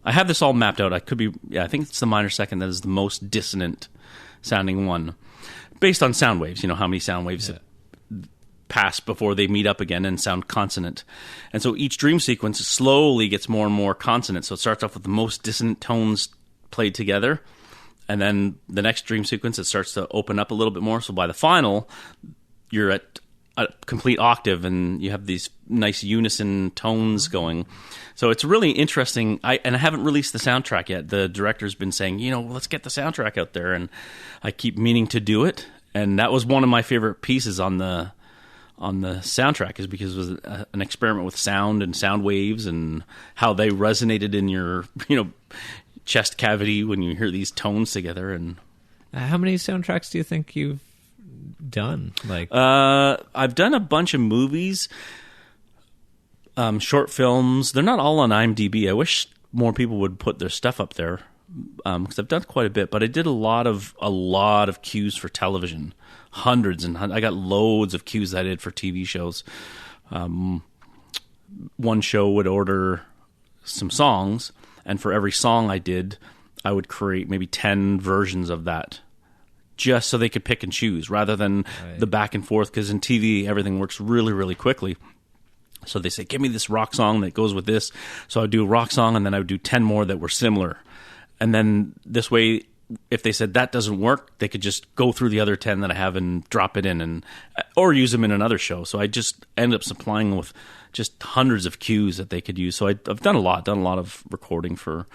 C: I have this all mapped out. I think it's the minor second that is the most dissonant sounding one, based on sound waves. How many sound waves pass before they meet up again and sound consonant. And so each dream sequence slowly gets more and more consonant. So it starts off with the most dissonant tones played together, and then the next dream sequence, it starts to open up a little bit more. So by the final, you're at a complete octave, and you have these nice unison tones going. So it's really interesting. I haven't released the soundtrack yet. The director's been saying, let's get the soundtrack out there, and I keep meaning to do it. And that was one of my favorite pieces on the soundtrack, is because it was an experiment with sound and sound waves and how they resonated in your chest cavity when you hear these tones together. And
B: how many soundtracks do you think you've done?
C: I've done a bunch of movies, short films. They're not all on IMDb. I wish more people would put their stuff up there, because I've done quite a bit. But I did a lot of cues for television. Hundreds and hundreds. I got loads of cues that I did for TV shows. One show would order some songs, and for every song I did, I would create maybe 10 versions of that just so they could pick and choose rather than the back and forth, because in TV everything works really, really quickly. So they say, give me this rock song that goes with this. So I would do a rock song, and then I would do 10 more that were similar. And then this way, if they said that doesn't work, they could just go through the other 10 that I have and drop it in, or use them in another show. So I just end up supplying them with just hundreds of cues that they could use. So I've done a lot of recording for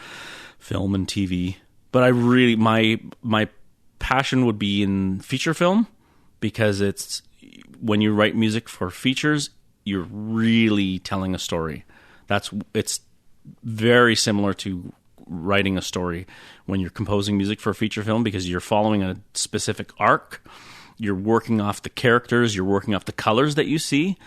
C: film and TV. But I really, my passion would be in feature film, because it's when you write music for features, you're really telling a story. It's very similar to writing a story when you're composing music for a feature film, because you're following a specific arc. You're working off the characters. You're working off the colors that you see.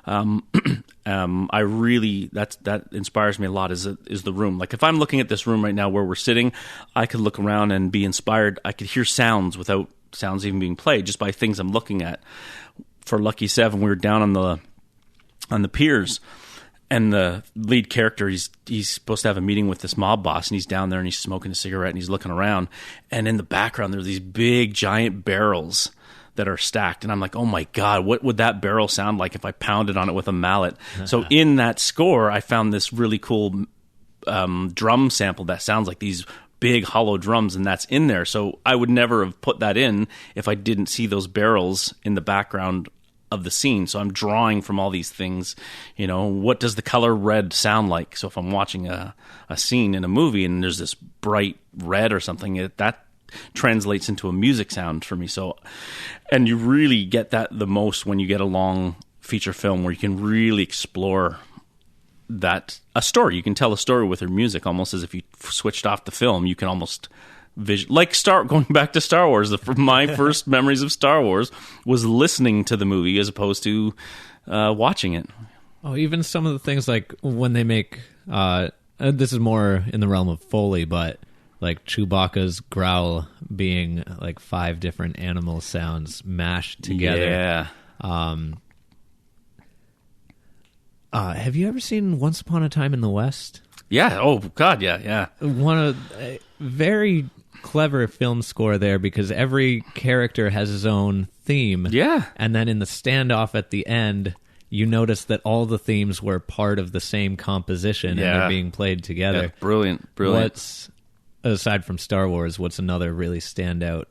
C: I really, that inspires me a lot, is the room. Like if I'm looking at this room right now where we're sitting, I could look around and be inspired. I could hear sounds without sounds even being played, just by things I'm looking at. For Lucky 7, we were down on the piers, and the lead character, he's supposed to have a meeting with this mob boss, and he's down there and he's smoking a cigarette and he's looking around, and in the background there's these big giant barrels that are stacked, and I'm like, oh my God, what would that barrel sound like if I pounded on it with a mallet? So in that score, I found this really cool drum sample that sounds like these big hollow drums, and that's in there. So I would never have put that in if I didn't see those barrels in the background of the scene. So I'm drawing from all these things. What does the color red sound like? So if I'm watching a scene in a movie and there's this bright red or something, that translates into a music sound for me. So, and you really get that the most when you get a long feature film where you can really explore a story. You can tell a story with your music, almost as if you switched off the film. You can almost going back to Star Wars. My first memories of Star Wars was listening to the movie as opposed to watching it.
B: Oh, even some of the things like when they make this is more in the realm of Foley, but like Chewbacca's growl being like 5 different animal sounds mashed together.
C: Yeah.
B: Have you ever seen Once Upon a Time in the West?
C: Yeah. Oh God. Yeah.
B: One of very clever film score there, because every character has his own theme.
C: Yeah.
B: And then in the standoff at the end, you notice that all the themes were part of the same composition and they're being played together.
C: Yeah, brilliant.
B: Aside from Star Wars, what's another really standout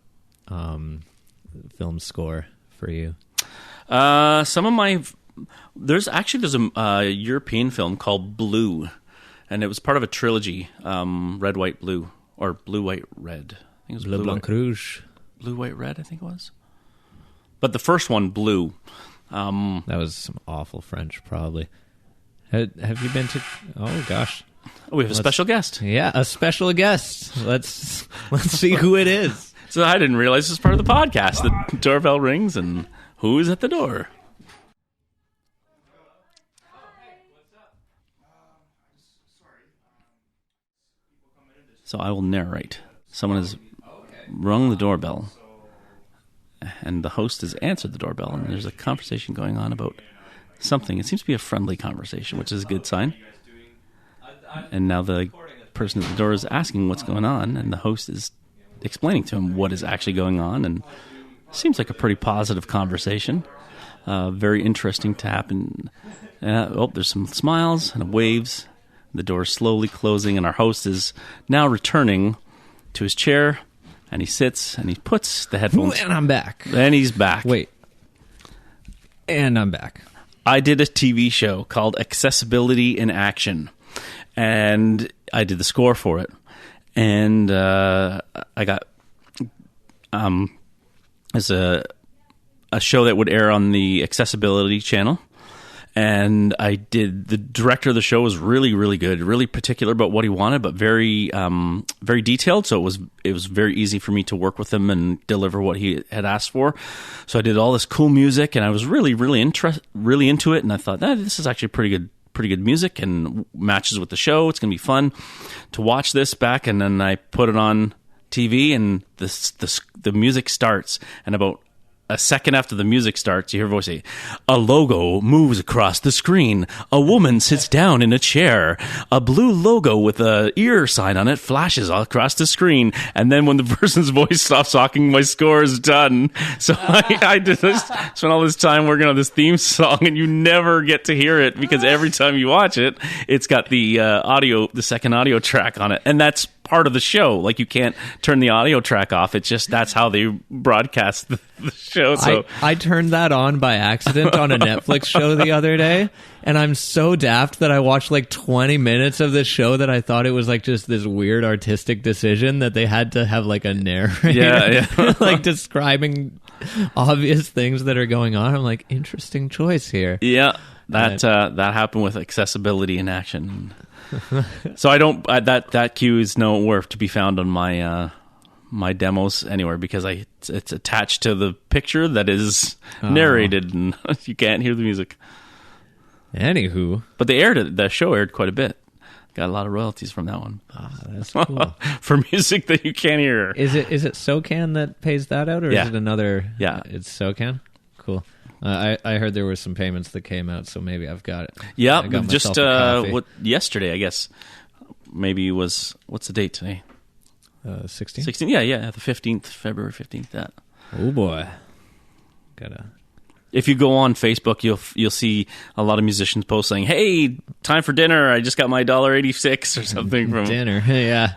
B: film score for you? There's a European film called Blue, and it was part of a trilogy, Red, White, Blue, or Blue, White, Red. I think it was Bleu, Blanc, Rouge.
C: Blue, White, Red, I think it was. But the first one, Blue.
B: That was some awful French, probably. Have you been to... Oh, gosh.
C: We have a special guest.
B: Yeah, a special guest. Let's see who it is.
C: So I didn't realize this was part of the podcast. The doorbell rings, and who is at the door? So I will narrate. Someone has rung the doorbell, and the host has answered the doorbell, and there's a conversation going on about something. It seems to be a friendly conversation, which is a good sign. And now the person at the door is asking what's going on, and the host is explaining to him what is actually going on, and it seems like a pretty positive conversation. Very interesting to happen. There's some smiles and waves. The door is slowly closing, and our host is now returning to his chair, and he sits, and he puts the headphones...
B: And I'm back.
C: And he's back.
B: Wait. And I'm back.
C: I did a TV show called Accessibility in Action, and I did the score for it. And I got... as a show that would air on the Accessibility channel. And the director of the show was really, really good, really particular about what he wanted, but very, very detailed. So it was very easy for me to work with him and deliver what he had asked for. So I did all this cool music, and I was really, really into it. And I thought, this is actually pretty good music and matches with the show. It's going to be fun to watch this back. And then I put it on TV, and the music starts, and about a second after the music starts, you hear a voice say, "A logo moves across the screen. A woman sits down in a chair. A blue logo with a ear sign on it flashes all across the screen." And then when the person's voice stops talking, my score is done. So I did this, spent all this time working on this theme song, and you never get to hear it because every time you watch it, it's got the the second audio track on it. And that's part of the show. Like, you can't turn the audio track off. It's just, that's how they broadcast the show. So
B: I turned that on by accident on a Netflix show the other day, and I'm so daft that I watched like 20 minutes of this show that I thought it was like just this weird artistic decision that they had to have like a narrator
C: Yeah.
B: like describing obvious things that are going on. I'm like, interesting choice here.
C: yeah, that happened with accessibility in action. So I don't that cue is nowhere to be found on my my demos anywhere because it's attached to the picture that is narrated, and you can't hear the music.
B: Anywho,
C: But they aired it. The show aired quite a bit. Got a lot of royalties from that one.
B: that's cool.
C: For music that you can't hear.
B: Is it SoCan that pays that out, or
C: Yeah.
B: is it another?
C: Yeah.
B: It's SoCan. Cool. I heard there were some payments that came out, so maybe I've got it.
C: Yeah,
B: I got
C: just
B: myself a coffee.
C: yesterday, I guess. Maybe it was, what's the date today?
B: 16.
C: 16. Yeah, the 15th, February 15th. That.
B: Oh boy, gotta.
C: If you go on Facebook, you'll see a lot of musicians post saying, "Hey, time for dinner! I just got my $1.86 or something from
B: Dinner. Yeah,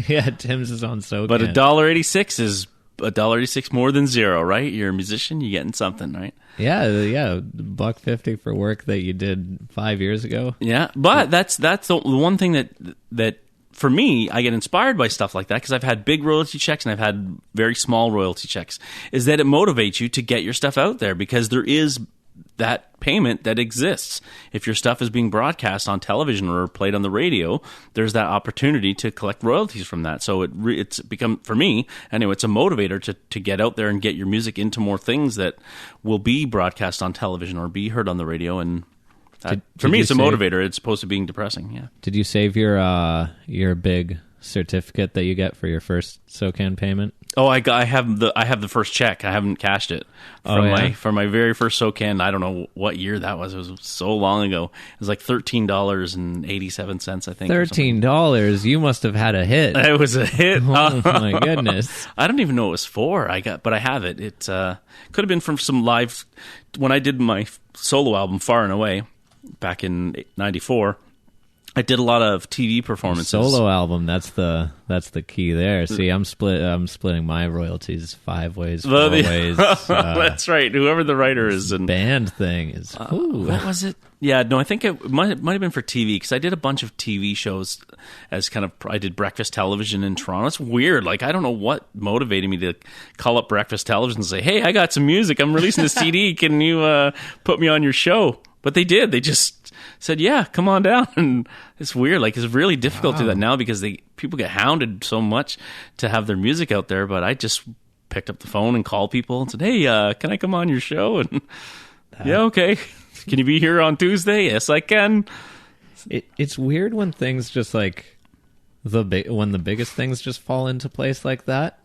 B: yeah. Tim's is on SoCan.
C: But $1.86 is $1.86 more than zero, right? You're a musician, you're getting something, right?
B: Yeah. $1.50 for work that you did 5 years ago.
C: Yeah, but that's the one thing that for me, I get inspired by stuff like that because I've had big royalty checks and I've had very small royalty checks, is that it motivates you to get your stuff out there because there is that payment that exists. If your stuff is being broadcast on television or played on the radio, there's that opportunity to collect royalties from that. So it's become, for me, anyway, it's a motivator to get out there and get your music into more things that will be broadcast on television or be heard on the radio. And for me, it's a motivator. It's opposed to being depressing. Yeah.
B: Did you save your big certificate that you get for your first SoCan payment?
C: Oh, I have the first check. I haven't cashed it from my very first SoCan. I don't know what year that was. It was so long ago. It was like $13.87, I think.
B: $13. You must have had a hit.
C: It was a hit.
B: Oh my goodness!
C: I don't even know what it was for. But I have it. It could have been from some live when I did my solo album Far and Away back in '94. I did a lot of TV performances.
B: Solo album, that's the key there. See, I'm splitting my royalties 5 ways, 4 ways.
C: That's right. Whoever the writer is, and
B: band thing is.
C: What was it? Yeah, no, I think it might have been for TV because I did a bunch of TV shows as I did breakfast television in Toronto. It's weird. Like, I don't know what motivated me to call up breakfast television and say, "Hey, I got some music. I'm releasing a CD. Can you put me on your show?" But they did. They just said, "Yeah, come on down." And it's weird. Like, it's really difficult to do that now because people get hounded so much to have their music out there. But I just picked up the phone and called people and said, "Hey, can I come on your show?" And yeah, okay. Can you be here on Tuesday? Yes, I can.
B: It's weird when things just like when the biggest things just fall into place like that.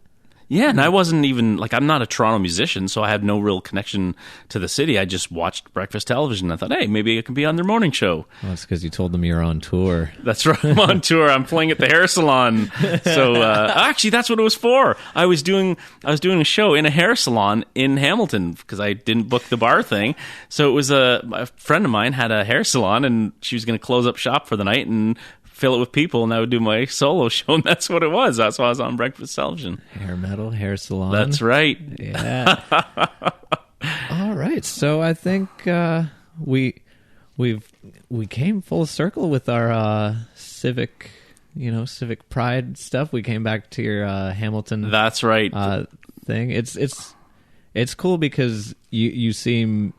C: Yeah, and I wasn't even, like, I'm not a Toronto musician, so I have no real connection to the city. I just watched breakfast television. I thought, hey, maybe I can be on their morning show.
B: Well, it's because you told them you're on tour.
C: That's right. I'm on tour. I'm playing at the hair salon. So, actually, that's what it was for. I was doing a show in a hair salon in Hamilton because I didn't book the bar thing. So it was a friend of mine had a hair salon, and she was going to close up shop for the night and fill it with people, and I would do my solo show, and that's what it was. That's why I was on breakfast television.
B: Hair metal, hair salon.
C: That's right.
B: Yeah. All right. So I think we came full circle with our civic pride stuff. We came back to your Hamilton.
C: That's right.
B: Thing. It's cool because you seem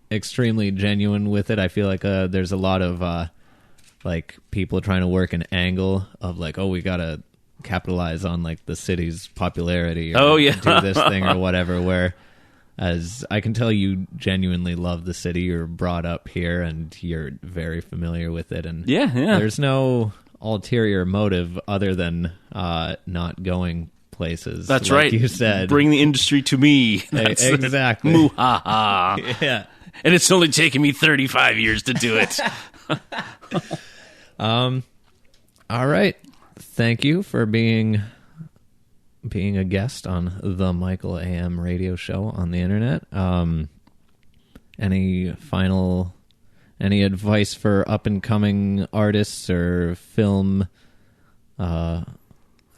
B: extremely genuine with it. I feel like there's a lot of like people trying to work an angle of like, oh, we gotta capitalize on like the city's popularity, or do this thing or whatever. Where, as I can tell, you genuinely love the city. You're brought up here, and you're very familiar with it. And
C: yeah.
B: There's no ulterior motive other than not going places.
C: That's
B: like
C: right.
B: You said.
C: Bring the industry to me. That's
B: exactly.
C: Moo-ha-ha.
B: Yeah.
C: And it's only taken me 35 years to do it.
B: All right. Thank you for being a guest on the Michael AM radio show on the internet. Any advice for up and coming artists or film, I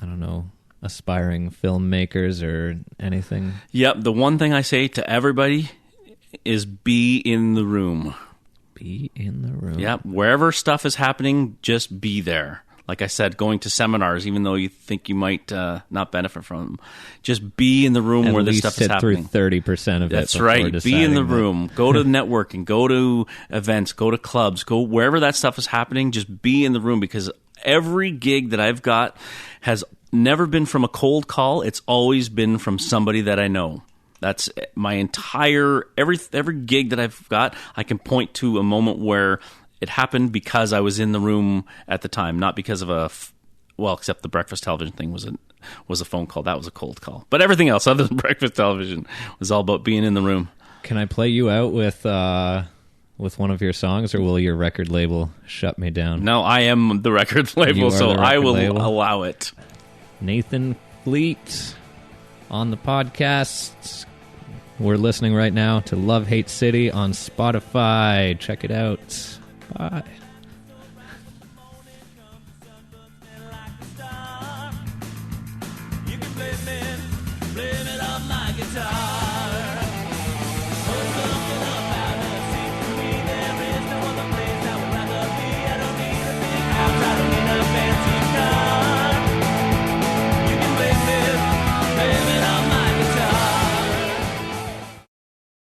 B: don't know, aspiring filmmakers or anything?
C: Yep. The one thing I say to everybody is be in the room.
B: Be in the room.
C: Yep. Wherever stuff is happening, just be there. Like I said, going to seminars, even though you think you might not benefit from them, just be in the room where this stuff is happening.
B: Sit through 30% of it.
C: That's right. Be in the room. Go to networking. Go to events. Go to clubs. Go wherever that stuff is happening. Just be in the room, because every gig that I've got has never been from a cold call. It's always been from somebody that I know. That's my entire every gig that I've got. I can point to a moment where it happened because I was in the room at the time, not because of except the breakfast television thing was a phone call. That was a cold call. But everything else other than breakfast television was all about being in the room.
B: Can I play you out with one of your songs, or will your record label shut me down?
C: No, I am the record label, so I will allow it.
B: Nathan Fleet on the podcast. We're listening right now to Love Hate City on Spotify. Check it out. Bye.